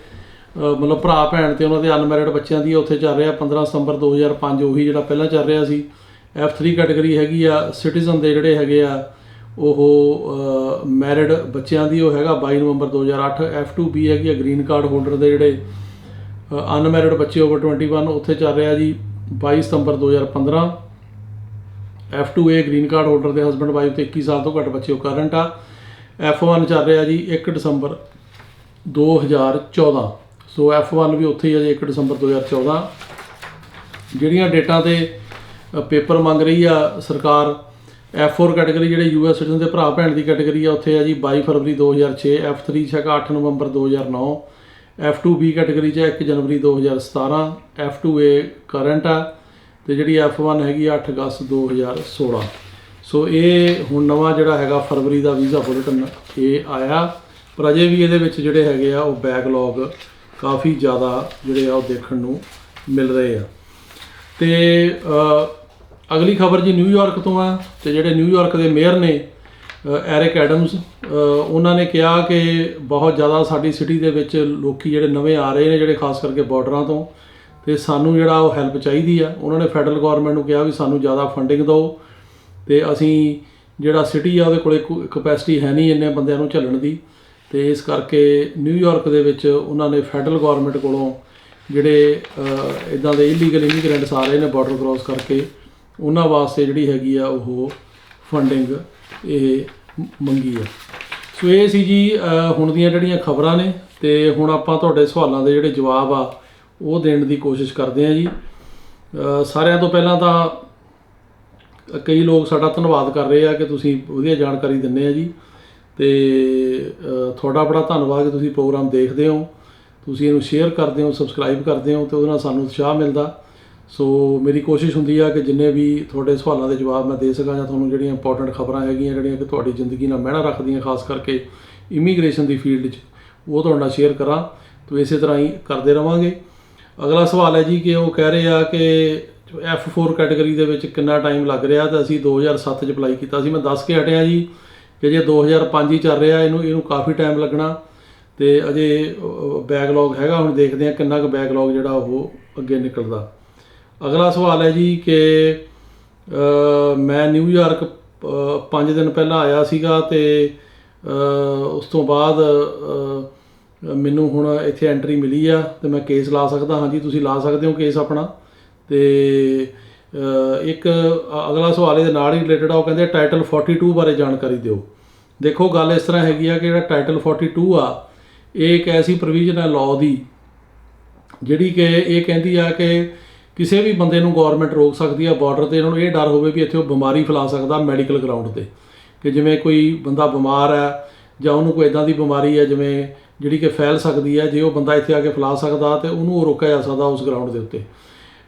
ਮਤਲਬ ਭਰਾ ਭੈਣ ਤੇ ਉਹਨਾਂ ਦੇ ਅਨਮੈਰਿਡ ਬੱਚਿਆਂ ਦੀ ਉੱਥੇ ਚੱਲ ਰਿਹਾ 15 ਸਤੰਬਰ 2005, ਉਹੀ ਜਿਹੜਾ ਪਹਿਲਾਂ ਚੱਲ ਰਿਹਾ ਸੀ। F3 ਕੈਟੇਗਰੀ ਹੈਗੀ ਆ ਸਿਟੀਜ਼ਨ ਦੇ ਜਿਹੜੇ ਹੈਗੇ ਆ ਉਹ ਮੈਰਿਡ ਬੱਚਿਆਂ ਦੀ, ਉਹ ਹੈਗਾ 22 ਨਵੰਬਰ 2008। F2B ਹੈਗੀ ਆ ਗ੍ਰੀਨ ਕਾਰਡ ਹੋਲਡਰ ਦੇ ਜਿਹੜੇ ਅਨਮੈਰਿਡ ਬੱਚੇ ਓਵਰ 21, ਉੱਥੇ ਚੱਲ ਰਿਹਾ ਜੀ 22 ਸਤੰਬਰ 2015। F2A ਗ੍ਰੀਨ ਕਾਰਡ ਹੋਲਡਰ ਦੇ ਹਸਬੈਂਡ ਵਾਈਫ ਤੇ 21 ਸਾਲ ਤੋਂ ਘੱਟ ਬੱਚੇ ਉਹ ਕਰੰਟ ਆ। F1 ਚੱਲ ਰਿਹਾ ਜੀ 1 ਦਸੰਬਰ 2014। ਸੋ F1 ਵੀ ਉੱਥੇ ਹੀ ਆ ਜੀ 1 ਦਸੰਬਰ 2014। ਜਿਹੜੀਆਂ ਡੇਟਾਂ 'ਤੇ ਪੇਪਰ ਮੰਗ ਰਹੀ ਆ ਸਰਕਾਰ, F4 ਕੈਟੇਗਰੀ ਜਿਹੜੇ US ਸਿਟੀਜ਼ਨ ਦੇ ਭਰਾ ਭੈਣ ਦੀ ਕੈਟੇਗਰੀ ਆ, ਉੱਥੇ ਆ ਜੀ 22 ਫਰਵਰੀ 2006। F3 'ਚ ਹੈਗਾ 8 ਨਵੰਬਰ 2009। F2B ਕੈਟੇਗਰੀ 'ਚ 1 ਜਨਵਰੀ 2017। F2A ਕਰੰਟ ਆ, ਤੇ ਜਿਹੜੀ F1 ਹੈਗੀ 8 ਅਗਸਤ 2016। ਸੋ ਇਹ ਹੁਣ ਨਵਾਂ ਜਿਹੜਾ ਹੈਗਾ ਫਰਵਰੀ ਦਾ ਵੀਜ਼ਾ ਬੁਲਟਨ ਇਹ ਆਇਆ, ਪਰ ਅਜੇ ਵੀ ਇਹਦੇ ਵਿੱਚ ਜਿਹੜੇ ਹੈਗੇ ਆ ਉਹ ਬੈਕਲੌਗ ਕਾਫੀ ਜ਼ਿਆਦਾ ਜਿਹੜੇ ਆ ਉਹ ਦੇਖਣ ਨੂੰ ਮਿਲ ਰਹੇ ਆ। ਤੇ ਅਗਲੀ ਖਬਰ ਜੀ ਨਿਊਯਾਰਕ ਤੋਂ ਆ, ਤੇ ਜਿਹੜੇ ਨਿਊਯਾਰਕ ਦੇ ਮੇਅਰ ਨੇ ਐਰਿਕ ਐਡਮਸ, ਉਹਨਾਂ ਨੇ ਕਿਹਾ ਕਿ ਬਹੁਤ ਜ਼ਿਆਦਾ ਸਾਡੀ ਸਿਟੀ ਦੇ ਵਿੱਚ ਲੋਕੀ ਜਿਹੜੇ ਨਵੇਂ ਆ ਰਹੇ ਨੇ, ਜਿਹੜੇ ਖਾਸ ਕਰਕੇ ਬਾਰਡਰਾਂ ਤੋਂ, ਤੇ ਸਾਨੂੰ ਜਿਹੜਾ ਉਹ ਹੈਲਪ ਚਾਹੀਦੀ ਆ। ਉਹਨਾਂ ਨੇ ਫੈਡਰਲ ਗੌਰਮੈਂਟ ਨੂੰ ਕਿਹਾ ਵੀ ਸਾਨੂੰ ਜ਼ਿਆਦਾ ਫੰਡਿੰਗ ਦਿਓ, ਤੇ ਅਸੀਂ ਜਿਹੜਾ ਸਿਟੀ ਆ ਉਹਦੇ ਕੋਲੇ ਕਪੈਸਿਟੀ ਹੈ ਨਹੀਂ ਇੰਨੇ ਬੰਦਿਆਂ ਨੂੰ ਝੱਲਣ ਦੀ। ਤੇ ਇਸ ਕਰਕੇ ਨਿਊਯਾਰਕ ਦੇ ਵਿੱਚ ਉਹਨਾਂ ਨੇ ਫੈਡਰਲ ਗੌਰਮੈਂਟ ਕੋਲੋਂ ਜਿਹੜੇ ਇੱਦਾਂ ਦੇ ਇਲੀਗਲ ਇਮੀਗ੍ਰੈਂਟਸ ਆ ਰਹੇ ਨੇ ਬਾਰਡਰ ਕ੍ਰੋਸ ਕਰਕੇ, ਉਹਨਾਂ ਵਾਸਤੇ ਜਿਹੜੀ ਹੈਗੀ ਆ ਉਹ ਫੰਡਿੰਗ ਇਹ ਮੰਗੀ ਆ। ਸੋ ਇਹ ਸੀ ਜੀ ਹੁਣ ਦੀਆਂ ਜਿਹੜੀਆਂ ਖਬਰਾਂ ਨੇ, ਤੇ ਹੁਣ ਆਪਾਂ ਤੁਹਾਡੇ ਸਵਾਲਾਂ ਦੇ ਜਿਹੜੇ ਜਵਾਬ ਆ ਉਹ ਦੇਣ ਦੀ ਕੋਸ਼ਿਸ਼ ਕਰਦੇ ਹਾਂ ਜੀ। ਸਾਰਿਆਂ ਤੋਂ ਪਹਿਲਾਂ ਤਾਂ ਕਈ ਲੋਕ ਸਾਡਾ ਧੰਨਵਾਦ ਕਰ ਰਹੇ ਆ ਕਿ ਤੁਸੀਂ ਵਧੀਆ ਜਾਣਕਾਰੀ ਦਿੰਦੇ ਆ ਜੀ, ਤੇ ਤੁਹਾਡਾ ਬੜਾ ਧੰਨਵਾਦ ਕਿ ਤੁਸੀਂ ਪ੍ਰੋਗਰਾਮ ਦੇਖਦੇ ਹੋ, ਤੁਸੀਂ ਇਹਨੂੰ ਸ਼ੇਅਰ ਕਰਦੇ ਹੋ, ਸਬਸਕ੍ਰਾਈਬ ਕਰਦੇ ਹੋ, ਤੇ ਉਹਦੇ ਨਾਲ ਸਾਨੂੰ ਉਤਸ਼ਾਹ ਮਿਲਦਾ। ਸੋ ਮੇਰੀ ਕੋਸ਼ਿਸ਼ ਹੁੰਦੀ ਆ ਕਿ ਜਿੰਨੇ ਵੀ ਤੁਹਾਡੇ ਸਵਾਲਾਂ ਦੇ ਜਵਾਬ ਮੈਂ ਦੇ ਸਕਾਂ, ਜਾਂ ਤੁਹਾਨੂੰ ਜਿਹੜੀਆਂ ਇੰਪੋਰਟੈਂਟ ਖਬਰਾਂ ਹੈਗੀਆਂ ਜਿਹੜੀਆਂ ਕਿ ਤੁਹਾਡੀ ਜ਼ਿੰਦਗੀ ਨਾਲ ਮਾਇਨਾ ਰੱਖਦੀਆਂ, ਖਾਸ ਕਰਕੇ ਇਮੀਗ੍ਰੇਸ਼ਨ ਦੀ ਫੀਲਡ 'ਚ, ਉਹ ਤੁਹਾਡੇ ਨਾਲ ਸ਼ੇਅਰ ਕਰਾਂ। ਤਾਂ ਇਸੇ ਤਰ੍ਹਾਂ ਹੀ ਕਰਦੇ ਰਵਾਂਗੇ। ਅਗਲਾ ਸਵਾਲ ਹੈ ਜੀ ਕਿ ਉਹ ਕਹਿ ਰਹੇ ਆ ਕਿ F4 ਕੈਟੇਗਰੀ ਦੇ ਵਿੱਚ ਕਿੰਨਾ ਟਾਈਮ ਲੱਗ ਰਿਹਾ, ਤਾਂ ਅਸੀਂ 2007 'ਚ ਅਪਲਾਈ ਕੀਤਾ ਸੀ। ਮੈਂ ਦੱਸ ਕੇ ਹਟਿਆ ਜੀ ਕਿ ਜੇ 2005 ਹੀ ਚੱਲ ਰਿਹਾ, ਇਹਨੂੰ ਕਾਫੀ ਟਾਈਮ ਲੱਗਣਾ, ਤੇ ਅਜੇ ਬੈਕਲੌਗ ਹੈਗਾ। ਹੁਣ ਦੇਖਦੇ ਹਾਂ ਕਿੰਨਾ ਕੁ ਬੈਕਲੌਗ ਜਿਹੜਾ ਉਹ ਅੱਗੇ ਨਿਕਲਦਾ। ਅਗਲਾ ਸਵਾਲ ਹੈ ਜੀ ਕਿ ਮੈਂ ਨਿਊਯਾਰਕ 5 ਦਿਨ ਪਹਿਲਾਂ ਆਇਆ ਸੀਗਾ, ਤੇ ਉਸ ਤੋਂ ਬਾਅਦ ਮੈਨੂੰ ਹੁਣ ਇੱਥੇ ਐਂਟਰੀ ਮਿਲੀ ਆ, ਤੇ ਮੈਂ ਕੇਸ ਲਾ ਸਕਦਾ? ਹਾਂਜੀ, ਤੁਸੀਂ ਲਾ ਸਕਦੇ ਹੋ ਕੇਸ ਆਪਣਾ। ਤੇ ਇੱਕ ਅਗਲਾ ਸਵਾਲ ਇਹਦੇ ਨਾਲ ਹੀ ਰਿਲੇਟਡ ਆ, ਉਹ ਕਹਿੰਦੇ ਟਾਈਟਲ 42 ਬਾਰੇ ਜਾਣਕਾਰੀ ਦਿਓ। ਦੇਖੋ ਗੱਲ ਇਸ ਤਰ੍ਹਾਂ ਹੈਗੀ ਆ ਕਿ ਜਿਹੜਾ ਟਾਈਟਲ 42 ਆ ਇਹ ਇੱਕ ਐਸੀ ਪ੍ਰੋਵੀਜ਼ਨ ਹੈ ਲਾਅ ਦੀ ਜਿਹੜੀ ਕਿ ਇਹ ਕਹਿੰਦੀ ਆ ਕਿ ਕਿਸੇ ਵੀ ਬੰਦੇ ਨੂੰ ਗੌਰਮੈਂਟ ਰੋਕ ਸਕਦੀ ਆ ਬਾਰਡਰ 'ਤੇ, ਇਹਨਾਂ ਨੂੰ ਇਹ ਡਰ ਹੋਵੇ ਵੀ ਇੱਥੇ ਉਹ ਬਿਮਾਰੀ ਫੈਲਾ ਸਕਦਾ ਮੈਡੀਕਲ ਗਰਾਊਂਡ 'ਤੇ, ਕਿ ਜਿਵੇਂ ਕੋਈ ਬੰਦਾ ਬਿਮਾਰ ਹੈ ਜਾਂ ਉਹਨੂੰ ਕੋਈ ਇੱਦਾਂ ਦੀ ਬਿਮਾਰੀ ਹੈ ਜਿਵੇਂ ਜਿਹੜੀ ਕਿ ਫੈਲ ਸਕਦੀ ਹੈ, ਜੇ ਉਹ ਬੰਦਾ ਇੱਥੇ ਆ ਕੇ ਫੈਲਾ ਸਕਦਾ ਤੇ ਉਹਨੂੰ ਉਹ ਰੋਕਿਆ ਜਾ ਸਕਦਾ ਉਸ ਗਰਾਊਂਡ ਦੇ ਉੱਤੇ।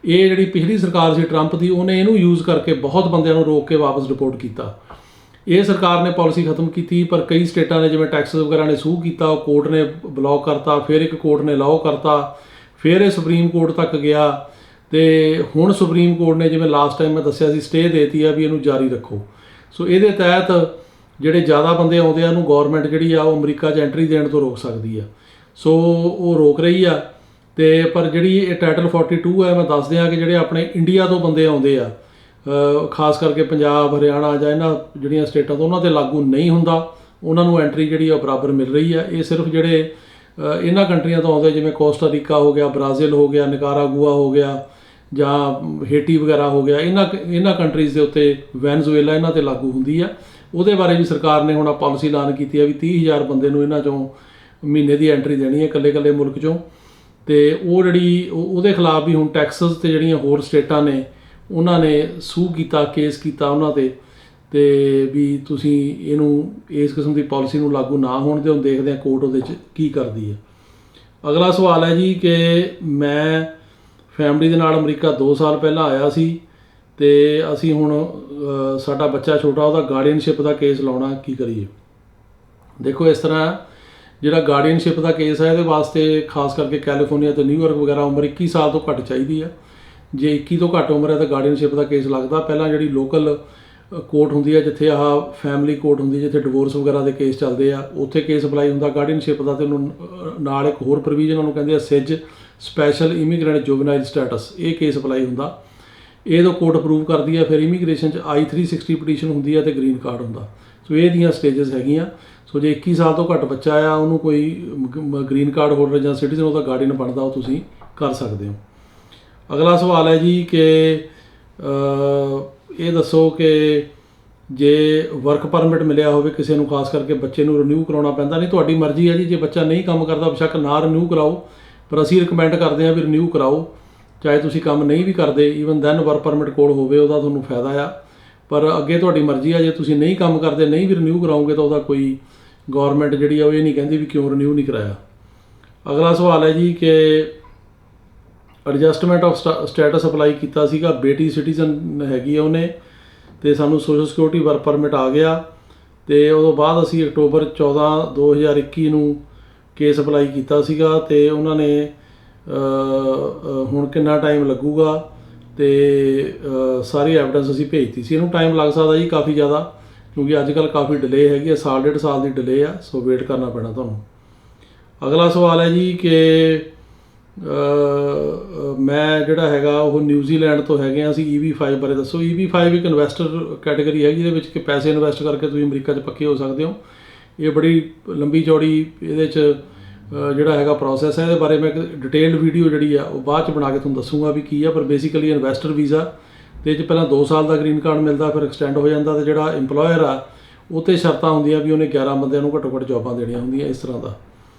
ਇਹ ਜਿਹੜੀ ਪਿਛਲੀ ਸਰਕਾਰ ਸੀ ਟਰੰਪ ਦੀ, ਉਹਨੇ ਇਹਨੂੰ ਯੂਜ਼ ਕਰਕੇ ਬਹੁਤ ਬੰਦਿਆਂ ਨੂੰ ਰੋਕ ਕੇ ਵਾਪਸ ਰਿਪੋਰਟ ਕੀਤਾ। ਇਹ ਸਰਕਾਰ ਨੇ ਪਾਲਿਸੀ ਖਤਮ ਕੀਤੀ, ਪਰ ਕਈ ਸਟੇਟਾਂ ਨੇ ਜਿਵੇਂ ਟੈਕਸਸ ਵਗੈਰਾ ਨੇ ਸੂਹ ਕੀਤਾ, ਉਹ ਕੋਰਟ ਨੇ ਬਲੌਕ ਕਰਤਾ, ਫਿਰ ਇੱਕ ਕੋਰਟ ਨੇ ਅਲਾਓ ਕਰਤਾ, ਫਿਰ ਇਹ ਸੁਪਰੀਮ ਕੋਰਟ ਤੱਕ ਗਿਆ ਤੇ ਹੁਣ ਸੁਪਰੀਮ ਕੋਰਟ ਨੇ ਜਿਵੇਂ ਲਾਸਟ ਟਾਈਮ ਮੈਂ ਦੱਸਿਆ ਸੀ ਸਟੇ ਦੇਤੀ ਆ ਵੀ ਇਹਨੂੰ ਜਾਰੀ ਰੱਖੋ। ਸੋ ਇਹਦੇ ਤਹਿਤ ਜਿਹੜੇ ਜ਼ਿਆਦਾ ਬੰਦੇ ਆਉਂਦੇ ਆ ਉਹਨੂੰ ਗੌਰਮੈਂਟ ਜਿਹੜੀ ਆ ਉਹ ਅਮਰੀਕਾ 'ਚ ਐਂਟਰੀ ਦੇਣ ਤੋਂ ਰੋਕ ਸਕਦੀ ਆ। ਸੋ ਉਹ ਰੋਕ ਰਹੀ ਆ। ਤੇ ਪਰ ਜਿਹੜੀ ਇਹ ਟਾਈਟਲ 42 ਹੈ, ਮੈਂ ਦੱਸ ਦਿਆਂ ਕਿ ਜਿਹੜੇ ਆਪਣੇ ਇੰਡੀਆ ਤੋਂ ਬੰਦੇ ਆਉਂਦੇ ਆ, ਖਾਸ ਕਰਕੇ ਪੰਜਾਬ, ਹਰਿਆਣਾ ਜਾਂ ਇਹਨਾਂ ਜਿਹੜੀਆਂ ਸਟੇਟਾਂ ਤੋਂ, ਉਹਨਾਂ 'ਤੇ ਲਾਗੂ ਨਹੀਂ ਹੁੰਦਾ। ਉਹਨਾਂ ਨੂੰ ਐਂਟਰੀ ਜਿਹੜੀ ਆ ਬਰਾਬਰ ਮਿਲ ਰਹੀ ਆ। ਇਹ ਸਿਰਫ ਜਿਹੜੇ ਇਹਨਾਂ ਕੰਟਰੀਆਂ ਤੋਂ ਆਉਂਦੇ ਜਿਵੇਂ ਕੋਸਟਾ ਰੀਕਾ ਹੋ ਗਿਆ, ਬ੍ਰਾਜ਼ੀਲ ਹੋ ਗਿਆ, ਨਿਕਾਰਾਗੁਆ ਹੋ ਗਿਆ ਜਾਂ ਹੇਟੀ ਵਗੈਰਾ ਹੋ ਗਿਆ, ਇਹਨਾਂ ਕੰਟਰੀਜ਼ ਦੇ ਉੱਤੇ, ਵੈਨਜ਼ੂਏਲਾ, ਇਹਨਾਂ 'ਤੇ ਲਾਗੂ ਹੁੰਦੀ ਆ। ਉਹਦੇ ਬਾਰੇ ਵੀ ਸਰਕਾਰ ਨੇ ਹੁਣ ਪਾਲਿਸੀ ਐਲਾਨ ਕੀਤੀ ਹੈ ਵੀ 30,000 ਬੰਦੇ ਨੂੰ ਇਹਨਾਂ 'ਚੋਂ ਮਹੀਨੇ ਦੀ ਐਂਟਰੀ ਦੇਣੀ ਹੈ ਇਕੱਲੇ ਮੁਲਕ 'ਚੋਂ। ਤੇ ਉਹ ਜਿਹੜੀ ਉਹਦੇ ਖਿਲਾਫ ਵੀ ਹੁਣ ਟੈਕਸਸ ਤੇ ਜਿਹੜੀਆਂ ਹੋਰ ਸਟੇਟਾਂ ਨੇ ਉਹਨਾਂ ਨੇ ਸੂਹ ਕੀਤਾ, ਕੇਸ ਕੀਤਾ ਉਹਨਾਂ 'ਤੇ ਵੀ ਤੁਸੀਂ ਇਹਨੂੰ ਇਸ ਕਿਸਮ ਦੀ ਪਾਲਿਸੀ ਨੂੰ ਲਾਗੂ ਨਾ ਹੋਣ ਦਿਓ। ਦੇਖਦੇ ਹਾਂ ਕੋਰਟ ਉਹਦੇ 'ਚ ਕੀ ਕਰਦੀ ਹੈ। ਅਗਲਾ ਸਵਾਲ ਹੈ ਜੀ ਕਿ ਮੈਂ ਫੈਮਿਲੀ ਦੇ ਨਾਲ ਅਮਰੀਕਾ 2 ਸਾਲ ਪਹਿਲਾਂ ਆਇਆ ਸੀ ਤੇ ਅਸੀਂ ਹੁਣ ਸਾਡਾ ਬੱਚਾ ਛੋਟਾ, ਉਹਦਾ ਗਾਰਡੀਅਨਸ਼ਿਪ ਦਾ ਕੇਸ ਲਾਉਣਾ, ਕੀ ਕਰੀਏ? ਦੇਖੋ ਇਸ ਤਰ੍ਹਾਂ ਜਿਹੜਾ ਗਾਰਡੀਅਨਸ਼ਿਪ ਦਾ ਕੇਸ ਹੈ ਇਹਦੇ ਵਾਸਤੇ ਖਾਸ ਕਰਕੇ ਕੈਲੀਫੋਰਨੀਆ ਤੇ ਨਿਊਯਾਰਕ ਵਗੈਰਾ ਉਮਰ 21 ਸਾਲ ਤੋਂ ਘੱਟ ਚਾਹੀਦੀ ਆ। ਜੇ 21 ਤੋਂ ਘੱਟ ਉਮਰ ਹੈ ਤਾਂ ਗਾਰਡੀਅਨਸ਼ਿਪ ਦਾ ਕੇਸ ਲੱਗਦਾ। ਪਹਿਲਾਂ ਜਿਹੜੀ ਲੋਕਲ ਕੋਰਟ ਹੁੰਦੀ ਹੈ, ਜਿੱਥੇ ਆਹ ਫੈਮਿਲੀ ਕੋਰਟ ਹੁੰਦੀ, ਜਿੱਥੇ ਡਿਵੋਰਸ ਵਗੈਰਾ ਦੇ ਕੇਸ ਚੱਲਦੇ ਆ, ਉੱਥੇ ਕੇਸ ਅਪਲਾਈ ਹੁੰਦਾ ਗਾਰਡੀਅਨਸ਼ਿਪ ਦਾ। ਤੇ ਉਹਨੂੰ ਨਾਲ ਇੱਕ ਹੋਰ ਪ੍ਰੋਵੀਜ਼ਨ ਉਹਨੂੰ ਕਹਿੰਦੇ ਆ ਸਿਜ, ਸਪੈਸ਼ਲ ਇਮੀਗ੍ਰੈਂਟ ਜੁਵਨਾਈਲ ਸਟੇਟਸ, ਇਹ ਕੇਸ ਅਪਲਾਈ ਹੁੰਦਾ। ਇਹ ਤੋਂ ਕੋਰਟ ਅਪਰੂਵ ਕਰਦੀ ਹੈ, ਫਿਰ ਇਮੀਗ੍ਰੇਸ਼ਨ 'ਚ I-360 ਪਟੀਸ਼ਨ ਹੁੰਦੀ ਹੈ ਤੇ ਗ੍ਰੀਨ ਕਾਰਡ ਹੁੰਦਾ। ਸੋ ਇਹ ਦੀਆਂ ਸਟੇਜਸ ਹੈਗੀਆਂ। ਸੋ ਜੇ 21 ਸਾਲ ਤੋਂ ਘੱਟ ਬੱਚਾ ਆ, ਉਹਨੂੰ ਕੋਈ ਗ੍ਰੀਨ ਕਾਰਡ ਹੋਲਡਰ ਜਾਂ ਸਿਟੀਜ਼ਨ ਉਹਦਾ ਗਾਰਡੀਅਨ ਬਣਦਾ, ਉਹ ਤੁਸੀਂ ਕਰ ਸਕਦੇ ਹੋ। ਅਗਲਾ ਸਵਾਲ ਹੈ ਜੀ ਕਿ ਇਹ ਦੱਸੋ ਕਿ ਜੇ ਵਰਕ ਪਰਮਿਟ ਮਿਲਿਆ ਹੋਵੇ ਕਿਸੇ ਨੂੰ, ਖਾਸ ਕਰਕੇ ਬੱਚੇ ਨੂੰ ਰਿਨਿਊ ਕਰਾਉਣਾ ਪੈਂਦਾ? ਨਹੀਂ, ਤੁਹਾਡੀ ਮਰਜ਼ੀ ਹੈ ਜੀ। ਜੇ ਬੱਚਾ ਨਹੀਂ ਕੰਮ ਕਰਦਾ ਬੇਸ਼ੱਕ ਨਾ ਰਿਨਿਊ ਕਰਾਓ, ਪਰ ਅਸੀਂ ਰਿਕਮੈਂਡ ਕਰਦੇ ਹਾਂ ਵੀ ਰਿਨਿਊ ਕਰਾਓ, ਚਾਹੇ ਤੁਸੀਂ ਕੰਮ ਨਹੀਂ ਵੀ ਕਰਦੇ। ਈਵਨ ਦੈਨ ਵਰਕ ਪਰਮਿਟ ਕੋਲ ਹੋਵੇ, ਉਹਦਾ ਤੁਹਾਨੂੰ ਫਾਇਦਾ ਆ। ਪਰ ਅੱਗੇ ਤੁਹਾਡੀ ਮਰਜ਼ੀ ਆ, ਜੇ ਤੁਸੀਂ ਨਹੀਂ ਕੰਮ ਕਰਦੇ, ਨਹੀਂ ਵੀ ਰਿਨਿਊ ਕਰਾਓਗੇ ਤਾਂ ਉਹਦਾ ਕੋਈ ਗੌਰਮੈਂਟ ਜਿਹੜੀ ਆ ਉਹ ਇਹ ਨਹੀਂ ਕਹਿੰਦੀ ਵੀ ਕਿਉਂ ਰਿਨਿਊ ਨਹੀਂ ਕਰਾਇਆ। ਅਗਲਾ ਸਵਾਲ ਹੈ ਜੀ ਕਿ ਐਡਜਸਟਮੈਂਟ ਆਫ ਸਟੇਟਸ ਅਪਲਾਈ ਕੀਤਾ ਸੀਗਾ, ਬੇਟੀ ਸਿਟੀਜ਼ਨ ਹੈਗੀ ਆ ਉਹਨੇ, ਤੇ ਸਾਨੂੰ ਸੋਸ਼ਲ ਸਿਕਿਉਰਿਟੀ ਵਰਕ ਪਰਮਿਟ ਆ ਗਿਆ। ਤੇ ਉਦੋਂ ਬਾਅਦ ਅਸੀਂ ਅਕਤੂਬਰ 14, 2021 ਨੂੰ ਕੇਸ ਅਪਲਾਈ ਕੀਤਾ ਸੀਗਾ ਤੇ ਉਹਨਾਂ ਨੇ ਹੁਣ ਕਿੰਨਾ ਟਾਈਮ ਲੱਗੂਗਾ ਤੇ ਸਾਰੀ ਐਵੀਡੈਂਸ ਅਸੀਂ ਭੇਜਤੀ ਸੀ। ਇਹਨੂੰ ਟਾਈਮ ਲੱਗ ਸਕਦਾ ਜੀ ਕਾਫੀ ਜ਼ਿਆਦਾ, ਕਿਉਂਕਿ ਅੱਜ ਕੱਲ੍ਹ ਕਾਫੀ ਡਿਲੇ ਹੈਗੀ ਆ, ਸਾਲ ਡੇਢ ਸਾਲ ਦੀ ਡਿਲੇ ਆ। ਸੋ ਵੇਟ ਕਰਨਾ ਪੈਣਾ ਤੁਹਾਨੂੰ। ਅਗਲਾ ਸਵਾਲ ਹੈ ਜੀ ਕਿ ਮੈਂ ਜਿਹੜਾ ਹੈਗਾ ਉਹ ਨਿਊਜ਼ੀਲੈਂਡ ਤੋਂ ਹੈਗੇ ਆ, ਅਸੀਂ EB-5 ਬਾਰੇ ਦੱਸੋ। EB-5 ਇੱਕ ਇਨਵੈਸਟਰ ਕੈਟੇਗਰੀ ਹੈਗੀ, ਜਿਹਦੇ ਵਿੱਚ ਕਿ ਪੈਸੇ ਇਨਵੈਸਟ ਕਰਕੇ ਤੁਸੀਂ ਅਮਰੀਕਾ 'ਚ ਪੱਕੇ ਹੋ ਸਕਦੇ ਹੋ। ਇਹ ਬੜੀ ਲੰਬੀ ਚੌੜੀ ਇਹਦੇ 'ਚ ਜਿਹੜਾ ਹੈਗਾ ਪ੍ਰੋਸੈਸ ਹੈ। ਇਹਦੇ ਬਾਰੇ ਮੈਂ ਇੱਕ ਡਿਟੇਲਡ ਵੀਡੀਓ ਜਿਹੜੀ ਆ ਉਹ ਬਾਅਦ 'ਚ ਬਣਾ ਕੇ ਤੁਹਾਨੂੰ ਦੱਸੂਗਾ ਵੀ ਕੀ ਆ। ਪਰ ਬੇਸਿਕਲੀ ਇਨਵੈਸਟਰ ਵੀਜ਼ਾ ਤੇ ਇਹ 'ਚ ਪਹਿਲਾਂ 2 ਸਾਲ ਦਾ ਗ੍ਰੀਨ ਕਾਰਡ ਮਿਲਦਾ, ਫਿਰ ਐਕਸਟੈਂਡ ਹੋ ਜਾਂਦਾ। ਤੇ ਜਿਹੜਾ ਇੰਪਲੋਇਰ ਆ ਉਹ 'ਤੇ ਸ਼ਰਤਾਂ ਹੁੰਦੀਆਂ ਵੀ ਉਹਨੇ 11 ਬੰਦਿਆਂ ਨੂੰ ਘੱਟੋ ਘੱਟ ਜੋਬਾਂ ਦੇਣੀਆਂ ਹੁੰਦੀਆਂ, ਇਸ ਤਰ੍ਹਾਂ ਦਾ।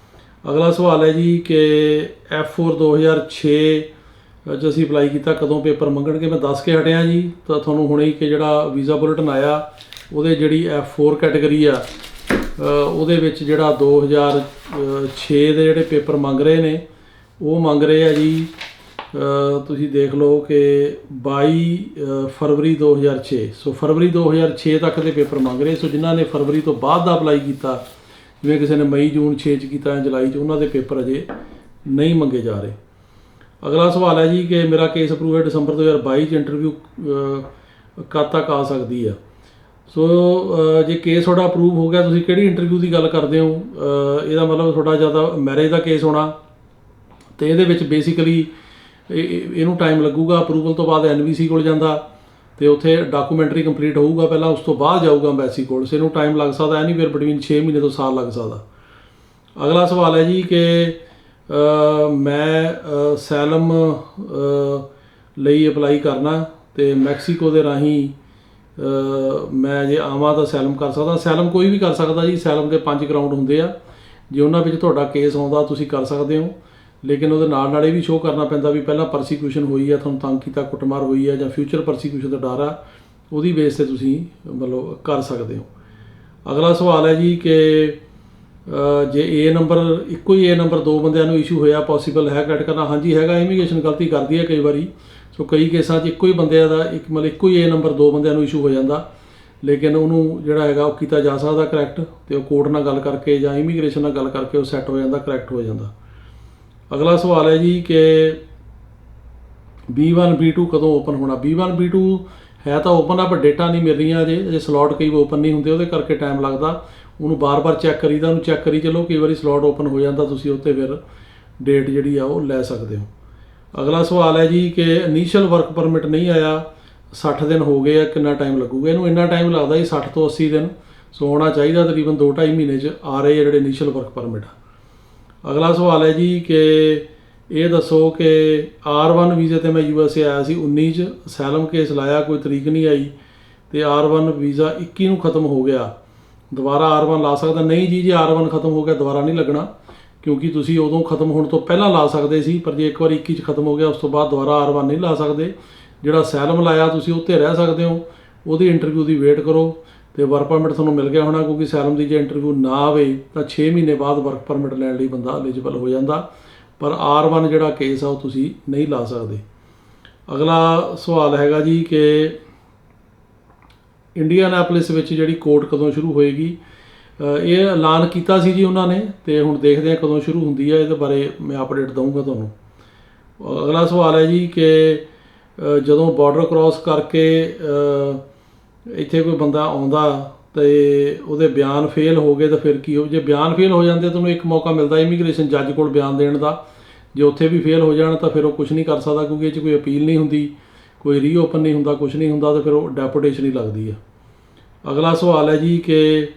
ਅਗਲਾ ਸਵਾਲ ਹੈ ਜੀ ਕਿ F4 2006 'ਚ ਅਸੀਂ ਅਪਲਾਈ ਕੀਤਾ, ਕਦੋਂ ਪੇਪਰ ਮੰਗਣਗੇ? ਮੈਂ ਦੱਸ ਕੇ ਹਟਿਆ ਜੀ ਤਾਂ ਤੁਹਾਨੂੰ ਹੁਣੇ ਹੀ ਕਿ ਜਿਹੜਾ ਵੀਜ਼ਾ ਬੁਲੇਟਿਨ ਆਇਆ ਉਹਦੇ ਜਿਹੜੀ F4 ਕੈਟੇਗਰੀ ਆ ਉਹਦੇ ਵਿੱਚ ਜਿਹੜਾ 2006 ਦੇ ਜਿਹੜੇ ਪੇਪਰ ਮੰਗ ਰਹੇ ਨੇ, ਉਹ ਮੰਗ ਰਹੇ ਆ ਜੀ, ਤੁਸੀਂ ਦੇਖ ਲਓ ਕਿ 22 ਫਰਵਰੀ 2006। ਸੋ ਫਰਵਰੀ 2006 ਤੱਕ ਦੇ ਪੇਪਰ ਮੰਗ ਰਹੇ। ਸੋ ਜਿਨ੍ਹਾਂ ਨੇ ਫਰਵਰੀ ਤੋਂ ਬਾਅਦ ਦਾ ਅਪਲਾਈ ਕੀਤਾ, ਜਿਵੇਂ ਕਿਸੇ ਨੇ ਮਈ ਜੂਨ 6 'ਚ ਕੀਤਾ ਜਾਂ ਜੁਲਾਈ 'ਚ, ਉਹਨਾਂ ਦੇ ਪੇਪਰ ਅਜੇ ਨਹੀਂ ਮੰਗੇ ਜਾ ਰਹੇ। ਅਗਲਾ ਸਵਾਲ ਹੈ ਜੀ ਕਿ ਮੇਰਾ ਕੇਸ ਅਪਰੂਵ ਹੈ, ਦਸੰਬਰ 2022 'ਚ ਇੰਟਰਵਿਊ ਕਦ ਤੱਕ ਆ ਸਕਦੀ ਆ? ਸੋ ਜੇ ਕੇਸ ਤੁਹਾਡਾ ਅਪਰੂਵ ਹੋ ਗਿਆ, ਤੁਸੀਂ ਕਿਹੜੀ ਇੰਟਰਵਿਊ ਦੀ ਗੱਲ ਕਰਦੇ ਹੋ? ਇਹਦਾ ਮਤਲਬ ਤੁਹਾਡਾ ਜ਼ਿਆਦਾ ਮੈਰਿਜ ਦਾ ਕੇਸ ਹੋਣਾ, ਅਤੇ ਇਹਦੇ ਵਿੱਚ ਬੇਸਿਕਲੀ ਇਹਨੂੰ ਟਾਈਮ ਲੱਗੂਗਾ। ਅਪਰੂਵਲ ਤੋਂ ਬਾਅਦ NVC ਕੋਲ ਜਾਂਦਾ ਤੇ ਉੱਥੇ ਡਾਕੂਮੈਂਟਰੀ ਕੰਪਲੀਟ ਹੋਊਗਾ ਪਹਿਲਾਂ, ਉਸ ਤੋਂ ਬਾਅਦ ਜਾਊਗਾ ਐਮਬੈਸੀ ਕੋਲ। ਸੋ ਇਹਨੂੰ ਟਾਈਮ ਲੱਗ ਸਕਦਾ ਐਨੀਵੇਅਰ ਬਿਟਵੀਨ 6 ਮਹੀਨੇ ਤੋਂ ਸਾਲ ਲੱਗ ਸਕਦਾ। ਅਗਲਾ ਸਵਾਲ ਹੈ ਜੀ ਕਿ ਮੈਂ ਸੈਲਮ ਲਈ ਅਪਲਾਈ ਕਰਨਾ, ਤੇ ਮੈਕਸੀਕੋ ਦੇ ਰਾਹੀਂ ਮੈਂ ਜੇ ਆਵਾਂ ਤਾਂ ਅਸਾਈਲਮ ਕਰ ਸਕਦਾ। ਅਸਾਈਲਮ ਕੋਈ ਵੀ ਕਰ ਸਕਦਾ ਜੀ। ਅਸਾਈਲਮ ਦੇ 5 ਗਰਾਊਂਡ ਹੁੰਦੇ ਆ, ਜੇ ਉਹਨਾਂ ਵਿੱਚ ਤੁਹਾਡਾ ਕੇਸ ਆਉਂਦਾ ਤੁਸੀਂ ਕਰ ਸਕਦੇ ਹੋ, ਲੇਕਿਨ ਉਹਦੇ ਨਾਲ ਇਹ ਵੀ ਸ਼ੋਅ ਕਰਨਾ ਪੈਂਦਾ ਵੀ ਪਹਿਲਾਂ ਪਰਸੀਕਿਊਸ਼ਨ ਹੋਈ ਆ, ਤੁਹਾਨੂੰ ਤੰਗ ਕੀਤਾ, ਕੁੱਟਮਾਰ ਹੋਈ ਆ, ਜਾਂ ਫਿਊਚਰ ਪਰਸੀਕਿਊਸ਼ਨ ਦਾ ਡਰ ਆ, ਉਹਦੀ ਬੇਸ 'ਤੇ ਤੁਸੀਂ ਮਤਲਬ ਕਰ ਸਕਦੇ ਹੋ। ਅਗਲਾ ਸਵਾਲ ਹੈ ਜੀ ਕਿ ਜੇ ਏ ਨੰਬਰ ਇੱਕੋ ਹੀ ਏ ਨੰਬਰ 2 ਬੰਦਿਆਂ ਨੂੰ ਇਸ਼ੂ ਹੋਇਆ, ਪੋਸੀਬਲ ਹੈ ਕ੍ਰੈਡਿਟ ਕਰਨਾ? ਹਾਂਜੀ ਹੈਗਾ। ਇਮੀਗ੍ਰੇਸ਼ਨ ਗਲਤੀ ਕਰਦੀ ਹੈ ਕਈ ਵਾਰੀ। ਸੋ ਕਈ ਕੇਸਾਂ 'ਚ ਇੱਕੋ ਹੀ ਬੰਦਿਆਂ ਦਾ ਮਤਲਬ ਇੱਕੋ ਹੀ ਏ ਨੰਬਰ 2 ਬੰਦਿਆਂ ਨੂੰ ਇਸ਼ੂ ਹੋ ਜਾਂਦਾ, ਲੇਕਿਨ ਉਹਨੂੰ ਜਿਹੜਾ ਹੈਗਾ ਉਹ ਕੀਤਾ ਜਾ ਸਕਦਾ ਕਰੈਕਟ, ਅਤੇ ਉਹ ਕੋਰਟ ਨਾਲ ਗੱਲ ਕਰਕੇ ਜਾਂ ਇਮੀਗ੍ਰੇਸ਼ਨ ਨਾਲ ਗੱਲ ਕਰਕੇ ਉਹ ਸੈੱਟ ਹੋ ਜਾਂਦਾ, ਕਰੈਕਟ ਹੋ ਜਾਂਦਾ। ਅਗਲਾ ਸਵਾਲ ਹੈ ਜੀ ਕਿ B1 B2 ਕਦੋਂ ਓਪਨ ਹੋਣਾ? B1 B2 ਹੈ ਤਾਂ ਓਪਨ ਆ, ਪਰ ਡੇਟਾ ਨਹੀਂ ਮਿਲ ਰਹੀਆਂ ਅਜੇ ਸਲੋਟ ਕਈ ਓਪਨ ਨਹੀਂ ਹੁੰਦੇ, ਉਹਦੇ ਕਰਕੇ ਟਾਈਮ ਲੱਗਦਾ। ਉਹਨੂੰ ਬਾਰ-ਬਾਰ ਚੈੱਕ ਕਰੀਦਾ, ਉਹਨੂੰ ਚੈੱਕ ਕਰੀ ਚਲੋ, ਕਈ ਵਾਰੀ ਸਲੋਟ ਓਪਨ ਹੋ ਜਾਂਦਾ, ਤੁਸੀਂ ਉੱਤੇ ਫਿਰ ਡੇਟ ਜਿਹੜੀ ਆ ਉਹ ਲੈ ਸਕਦੇ ਹੋ। ਅਗਲਾ ਸਵਾਲ ਹੈ ਜੀ ਕਿ ਇਨੀਸ਼ੀਅਲ ਵਰਕ ਪਰਮਿਟ ਨਹੀਂ ਆਇਆ, 60 ਦਿਨ ਹੋ ਗਏ ਆ, ਕਿੰਨਾ ਟਾਈਮ ਲੱਗੂਗਾ? ਇਹਨੂੰ ਇੰਨਾ ਟਾਈਮ ਲੱਗਦਾ ਜੀ 60 ਤੋਂ 80 ਦਿਨ। ਸੋ ਹੋਣਾ ਚਾਹੀਦਾ ਤਕਰੀਬਨ 2-2.5 ਮਹੀਨੇ 'ਚ ਆ ਰਹੇ ਆ ਜਿਹੜੇ ਇਨੀਸ਼ੀਅਲ ਵਰਕ ਪਰਮਿਟ ਆ। ਅਗਲਾ ਸਵਾਲ ਹੈ ਜੀ ਕਿ ਇਹ ਦੱਸੋ ਕਿ R1 ਵੀਜ਼ੇ 'ਤੇ ਮੈਂ USA ਆਇਆ ਸੀ 19 'ਚ, ਅਸਾਈਲਮ ਕੇਸ ਲਾਇਆ, ਕੋਈ ਤਰੀਕ ਨਹੀਂ ਆਈ, ਅਤੇ R1 ਵੀਜ਼ਾ 21 ਨੂੰ ਖਤਮ ਹੋ ਗਿਆ, ਦੁਬਾਰਾ R1 ਲਾ ਸਕਦਾ? ਨਹੀਂ ਜੀ, ਜੇ R1 ਖਤਮ ਹੋ ਗਿਆ ਦੁਬਾਰਾ ਨਹੀਂ ਲੱਗਣਾ, ਕਿਉਂਕਿ ਤੁਸੀਂ ਉਦੋਂ ਖਤਮ ਹੋਣ ਤੋਂ ਪਹਿਲਾਂ ਲਾ ਸਕਦੇ ਸੀ, ਪਰ ਜੇ ਇੱਕ ਵਾਰ 21 'ਚ ਖਤਮ ਹੋ ਗਿਆ ਉਸ ਤੋਂ ਬਾਅਦ ਦੁਬਾਰਾ R1 ਨਹੀਂ ਲਾ ਸਕਦੇ। ਜਿਹੜਾ ਅਸਾਈਲਮ ਲਾਇਆ ਤੁਸੀਂ ਉੱਥੇ ਰਹਿ ਸਕਦੇ ਹੋ, ਉਹਦੀ ਇੰਟਰਵਿਊ ਦੀ ਵੇਟ ਕਰੋ, ਅਤੇ ਵਰਕ ਪਰਮਿਟ ਤੁਹਾਨੂੰ ਮਿਲ ਗਿਆ ਹੋਣਾ, ਕਿਉਂਕਿ ਅਸਾਈਲਮ ਦੀ ਜੇ ਇੰਟਰਵਿਊ ਨਾ ਆਵੇ ਤਾਂ 6 ਮਹੀਨੇ ਬਾਅਦ ਵਰਕ ਪਰਮਿਟ ਲੈਣ ਲਈ ਬੰਦਾ ਐਲੀਜੀਬਲ ਹੋ ਜਾਂਦਾ, ਪਰ R1 ਜਿਹੜਾ ਕੇਸ ਆ ਉਹ ਤੁਸੀਂ ਨਹੀਂ ਲਾ ਸਕਦੇ। ਅਗਲਾ ਸਵਾਲ ਹੈਗਾ ਜੀ ਕਿ ਇੰਡੀਆਨਾਪੋਲਿਸ ਵਿੱਚ ਜਿਹੜੀ ਕੋਰਟ ਕਦੋਂ ਸ਼ੁਰੂ ਹੋਏਗੀ? ਇਹ ਐਲਾਨ ਕੀਤਾ ਸੀ ਜੀ ਉਹਨਾਂ ਨੇ, ਅਤੇ ਹੁਣ ਦੇਖਦੇ ਹਾਂ ਕਦੋਂ ਸ਼ੁਰੂ ਹੁੰਦੀ ਹੈ, ਇਹਦੇ ਬਾਰੇ ਮੈਂ ਅਪਡੇਟ ਦਊਂਗਾ ਤੁਹਾਨੂੰ। ਅਗਲਾ ਸਵਾਲ ਹੈ ਜੀ ਕਿ ਜਦੋਂ ਬਾਰਡਰ ਕ੍ਰੋਸ ਕਰਕੇ ਇੱਥੇ ਕੋਈ ਬੰਦਾ ਆਉਂਦਾ ਅਤੇ ਉਹਦੇ ਬਿਆਨ ਫੇਲ ਹੋ ਗਏ ਤਾਂ ਫਿਰ ਕੀ ਹੋ? ਜੇ ਬਿਆਨ ਫੇਲ ਹੋ ਜਾਂਦੇ ਤੁਹਾਨੂੰ ਇੱਕ ਮੌਕਾ ਮਿਲਦਾ ਇਮੀਗ੍ਰੇਸ਼ਨ ਜੱਜ ਕੋਲ ਬਿਆਨ ਦੇਣ ਦਾ, ਜੇ ਉੱਥੇ ਵੀ ਫੇਲ ਹੋ ਜਾਣ ਤਾਂ ਫਿਰ ਉਹ ਕੁਛ ਨਹੀਂ ਕਰ ਸਕਦਾ, ਕਿਉਂਕਿ ਇਹ 'ਚ ਕੋਈ ਅਪੀਲ ਨਹੀਂ ਹੁੰਦੀ, ਕੋਈ ਰੀਓਪਨ ਨਹੀਂ ਹੁੰਦਾ, ਕੁਛ ਨਹੀਂ ਹੁੰਦਾ, ਤਾਂ ਫਿਰ ਉਹ ਡੈਪੂਟੇਸ਼ਨ ਹੀ ਲੱਗਦੀ ਹੈ। ਅਗਲਾ ਸਵਾਲ ਹੈ ਜੀ ਕਿ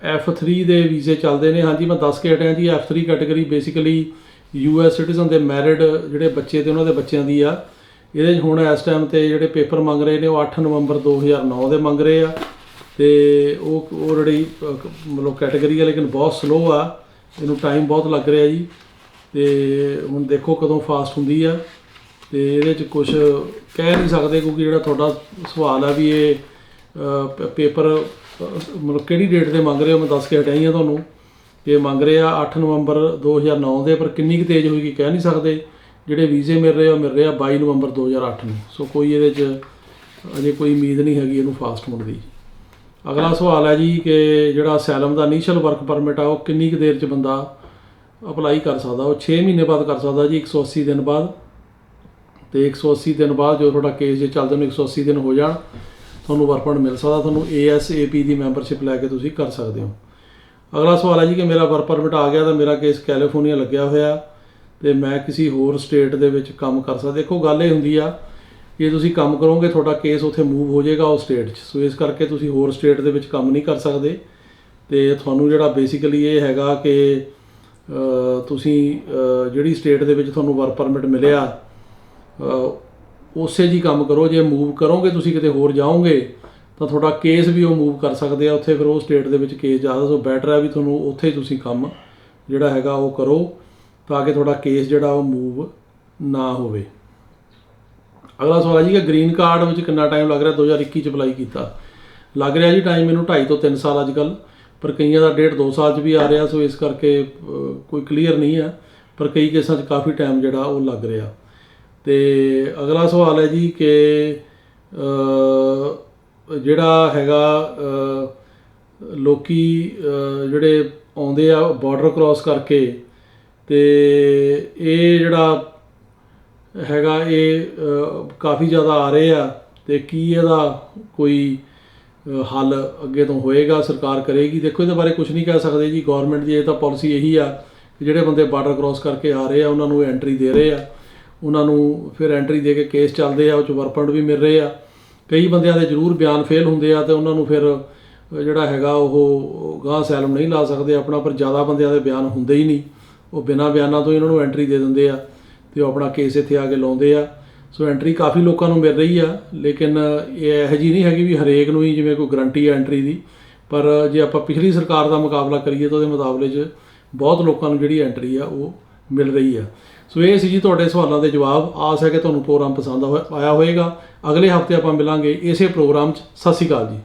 F3 ਦੇ ਵੀਜ਼ੇ ਚੱਲਦੇ ਨੇ? ਹਾਂਜੀ ਮੈਂ ਦੱਸ ਕੇ ਹਟਿਆ ਜੀ। F3 category basically US citizen ਦੇ ਮੈਰਿਡ ਜਿਹੜੇ ਬੱਚੇ ਅਤੇ ਉਹਨਾਂ ਦੇ ਬੱਚਿਆਂ ਦੀ ਆ। ਇਹਦੇ 'ਚ ਹੁਣ ਇਸ ਟਾਈਮ 'ਤੇ ਜਿਹੜੇ ਪੇਪਰ ਮੰਗ ਰਹੇ ਨੇ ਉਹ 8 ਨਵੰਬਰ 2009 ਦੇ ਮੰਗ ਰਹੇ ਆ, ਅਤੇ ਉਹ ਜਿਹੜੀ ਮਤਲਬ ਕੈਟੇਗਰੀ ਆ, ਲੇਕਿਨ ਬਹੁਤ ਸਲੋ ਆ, ਇਹਨੂੰ ਟਾਈਮ ਬਹੁਤ ਲੱਗ ਰਿਹਾ ਜੀ, ਅਤੇ ਹੁਣ ਦੇਖੋ ਕਦੋਂ ਫਾਸਟ ਹੁੰਦੀ ਆ। ਅਤੇ ਇਹਦੇ 'ਚ ਕੁਛ ਕਹਿ ਨਹੀਂ ਸਕਦੇ, ਕਿਉਂਕਿ ਜਿਹੜਾ ਤੁਹਾਡਾ ਸਵਾਲ ਆ ਵੀ ਇਹ ਪੇਪਰ ਮਤਲਬ ਕਿਹੜੀ ਡੇਟ 'ਤੇ ਮੰਗ ਰਹੇ ਹੋ, ਮੈਂ ਦੱਸ ਕੇ ਹਟਿਆ ਹੀ ਹਾਂ ਤੁਹਾਨੂੰ ਕਿ ਮੰਗ ਰਹੇ ਆ 8 ਨਵੰਬਰ 2009 ਦੇ, ਪਰ ਕਿੰਨੀ ਕੁ ਤੇਜ਼ ਹੋਏਗੀ ਕਹਿ ਨਹੀਂ ਸਕਦੇ। ਜਿਹੜੇ ਵੀਜ਼ੇ ਮਿਲ ਰਹੇ ਆ ਉਹ ਮਿਲ ਰਹੇ ਆ 22 ਨਵੰਬਰ 2008 ਨੂੰ, ਸੋ ਕੋਈ ਇਹਦੇ 'ਚ ਅਜੇ ਕੋਈ ਉਮੀਦ ਨਹੀਂ ਹੈਗੀ ਇਹਨੂੰ ਫਾਸਟ ਹੋਣ ਦੀ। ਅਗਲਾ ਸਵਾਲ ਹੈ ਜੀ ਕਿ ਜਿਹੜਾ ਅਸਾਈਲਮ ਦਾ ਇਨੀਸ਼ੀਅਲ ਵਰਕ ਪਰਮਿਟ ਆ ਉਹ ਕਿੰਨੀ ਕੁ ਦੇਰ 'ਚ ਬੰਦਾ ਅਪਲਾਈ ਕਰ ਸਕਦਾ? ਉਹ 6 ਮਹੀਨੇ ਬਾਅਦ ਕਰ ਸਕਦਾ ਜੀ, 180 ਦਿਨ ਬਾਅਦ, ਅਤੇ 180 ਦਿਨ ਬਾਅਦ ਜੋ ਤੁਹਾਡਾ ਕੇਸ ਜੇ ਚੱਲਦੇ ਨੂੰ 180 ਦਿਨ ਹੋ ਜਾਣ ਤੁਹਾਨੂੰ ਵਰਕ ਪਰਮਿਟ ਮਿਲ ਸਕਦਾ, ਤੁਹਾਨੂੰ ASAP ਦੀ ਮੈਂਬਰਸ਼ਿਪ ਲੈ ਕੇ ਤੁਸੀਂ ਕਰ ਸਕਦੇ ਹੋ। ਅਗਲਾ ਸਵਾਲ ਹੈ ਜੀ ਕਿ ਮੇਰਾ ਵਰਕ ਪਰਮਿਟ ਆ ਗਿਆ ਤਾਂ ਮੇਰਾ ਕੇਸ ਕੈਲੀਫੋਰਨੀਆ ਲੱਗਿਆ ਹੋਇਆ ਅਤੇ ਮੈਂ ਕਿਸੇ ਹੋਰ ਸਟੇਟ ਦੇ ਵਿੱਚ ਕੰਮ ਕਰ ਸਕਦਾ? ਦੇਖੋ ਗੱਲ ਇਹ ਹੁੰਦੀ ਆ ਕਿ ਤੁਸੀਂ ਕੰਮ ਕਰੋਗੇ ਤੁਹਾਡਾ ਕੇਸ ਉੱਥੇ ਮੂਵ ਹੋ ਜਾਏਗਾ ਉਸ ਸਟੇਟ 'ਚ, ਸੋ ਇਸ ਕਰਕੇ ਤੁਸੀਂ ਹੋਰ ਸਟੇਟ ਦੇ ਵਿੱਚ ਕੰਮ ਨਹੀਂ ਕਰ ਸਕਦੇ, ਅਤੇ ਤੁਹਾਨੂੰ ਜਿਹੜਾ ਬੇਸਿਕਲੀ ਇਹ ਹੈਗਾ ਕਿ ਤੁਸੀਂ ਜਿਹੜੀ ਸਟੇਟ ਦੇ ਵਿੱਚ ਤੁਹਾਨੂੰ ਵਰਕ ਪਰਮਿਟ ਮਿਲਿਆ ਉਸੇ ਜੀ ਕੰਮ ਕਰੋ। ਜੇ ਮੂਵ ਕਰੋਗੇ ਤੁਸੀਂ ਕਿਤੇ ਹੋਰ ਜਾਓਗੇ ਤਾਂ ਤੁਹਾਡਾ ਕੇਸ ਵੀ ਉਹ ਮੂਵ ਕਰ ਸਕਦੇ ਆ ਉੱਥੇ, ਫਿਰ ਉਹ ਸਟੇਟ ਦੇ ਵਿੱਚ ਕੇਸ ਜ਼ਿਆਦਾ, ਸੋ ਬੈਟਰ ਹੈ ਵੀ ਤੁਹਾਨੂੰ ਉੱਥੇ ਤੁਸੀਂ ਕੰਮ ਜਿਹੜਾ ਹੈਗਾ ਉਹ ਕਰੋ ਤਾਂ ਕਿ ਤੁਹਾਡਾ ਕੇਸ ਜਿਹੜਾ ਉਹ ਮੂਵ ਨਾ ਹੋਵੇ। ਅਗਲਾ ਸਵਾਲ ਹੈ ਜੀ ਕਿ ਗ੍ਰੀਨ ਕਾਰਡ ਵਿੱਚ ਕਿੰਨਾ ਟਾਈਮ ਲੱਗ ਰਿਹਾ? 2021 'ਚ ਅਪਲਾਈ ਕੀਤਾ, ਲੱਗ ਰਿਹਾ ਜੀ ਟਾਈਮ ਮੈਨੂੰ 2.5 ਤੋਂ 3 ਸਾਲ ਅੱਜ ਕੱਲ੍ਹ, ਪਰ ਕਈਆਂ ਦਾ 1.5 2 ਸਾਲ 'ਚ ਵੀ ਆ ਰਿਹਾ, ਸੋ ਇਸ ਕਰਕੇ ਕੋਈ ਕਲੀਅਰ ਨਹੀਂ ਹੈ, ਪਰ ਕਈ ਕੇਸਾਂ 'ਚ ਕਾਫੀ ਟਾਈਮ ਜਿਹੜਾ ਉਹ ਲੱਗ ਰਿਹਾ। ਅਤੇ ਅਗਲਾ ਸਵਾਲ ਹੈ ਜੀ ਕਿ ਜਿਹੜਾ ਹੈਗਾ ਲੋਕੀ ਜਿਹੜੇ ਆਉਂਦੇ ਆ ਬਾਰਡਰ ਕ੍ਰੋਸ ਕਰਕੇ, ਅਤੇ ਇਹ ਜਿਹੜਾ ਹੈਗਾ ਇਹ ਕਾਫੀ ਜ਼ਿਆਦਾ ਆ ਰਹੇ ਆ, ਅਤੇ ਕੀ ਇਹਦਾ ਕੋਈ ਹੱਲ ਅੱਗੇ ਤੋਂ ਹੋਏਗਾ, ਸਰਕਾਰ ਕਰੇਗੀ? ਦੇਖੋ ਇਹਦੇ ਬਾਰੇ ਕੁਝ ਨਹੀਂ ਕਹਿ ਸਕਦੇ ਜੀ, ਗੌਰਮੈਂਟ ਦੀ ਇਹ ਤਾਂ ਪਾਲਿਸੀ ਇਹੀ ਆ ਕਿ ਜਿਹੜੇ ਬੰਦੇ ਬਾਰਡਰ ਕ੍ਰੋਸ ਕਰਕੇ ਆ ਰਹੇ ਆ ਉਹਨਾਂ ਨੂੰ ਐਂਟਰੀ ਦੇ ਰਹੇ ਆ, ਉਹਨਾਂ ਨੂੰ ਫਿਰ ਐਂਟਰੀ ਦੇ ਕੇ ਕੇਸ ਚੱਲਦੇ ਆ, ਉਹ 'ਚ ਵਰਕ ਪਰਮਿਟ ਵੀ ਮਿਲ ਰਹੇ ਆ। ਕਈ ਬੰਦਿਆਂ ਦੇ ਜ਼ਰੂਰ ਬਿਆਨ ਫੇਲ ਹੁੰਦੇ ਆ ਅਤੇ ਉਹਨਾਂ ਨੂੰ ਫਿਰ ਜਿਹੜਾ ਹੈਗਾ ਉਹ ਗਾਂਹ ਅਸਾਈਲਮ ਨਹੀਂ ਲਾ ਸਕਦੇ ਆਪਣਾ, ਪਰ ਜ਼ਿਆਦਾ ਬੰਦਿਆਂ ਦੇ ਬਿਆਨ ਹੁੰਦੇ ਹੀ ਨਹੀਂ, ਉਹ ਬਿਨਾਂ ਬਿਆਨਾਂ ਤੋਂ ਹੀ ਉਹਨਾਂ ਨੂੰ ਐਂਟਰੀ ਦੇ ਦਿੰਦੇ ਆ ਅਤੇ ਉਹ ਆਪਣਾ ਕੇਸ ਇੱਥੇ ਆ ਕੇ ਲਾਉਂਦੇ ਆ। ਸੋ ਐਂਟਰੀ ਕਾਫੀ ਲੋਕਾਂ ਨੂੰ ਮਿਲ ਰਹੀ ਆ, ਲੇਕਿਨ ਇਹ ਇਹੋ ਜਿਹੀ ਨਹੀਂ ਹੈਗੀ ਵੀ ਹਰੇਕ ਨੂੰ ਹੀ ਜਿਵੇਂ ਕੋਈ ਗਰੰਟੀ ਹੈ ਐਂਟਰੀ ਦੀ। ਪਰ ਜੇ ਆਪਾਂ ਪਿਛਲੀ ਸਰਕਾਰ ਦਾ ਮੁਕਾਬਲਾ ਕਰੀਏ ਤਾਂ ਉਹਦੇ ਮੁਕਾਬਲੇ 'ਚ ਬਹੁਤ ਲੋਕਾਂ ਨੂੰ ਜਿਹੜੀ ਐਂਟਰੀ ਆ ਉਹ ਮਿਲ ਰਹੀ ਆ। ਸੋ ਇਹ ਸੀ ਜੀ ਤੁਹਾਡੇ ਸਵਾਲਾਂ ਦੇ ਜਵਾਬ। ਆਸ ਹੈ ਕਿ ਤੁਹਾਨੂੰ ਪ੍ਰੋਗਰਾਮ ਪਸੰਦ ਆਇਆ ਹੋਵੇਗਾ। ਅਗਲੇ ਹਫਤੇ ਆਪਾਂ ਮਿਲਾਂਗੇ ਇਸੇ ਪ੍ਰੋਗਰਾਮ 'ਚ। ਸਤਿ ਸ਼੍ਰੀ ਅਕਾਲ ਜੀ।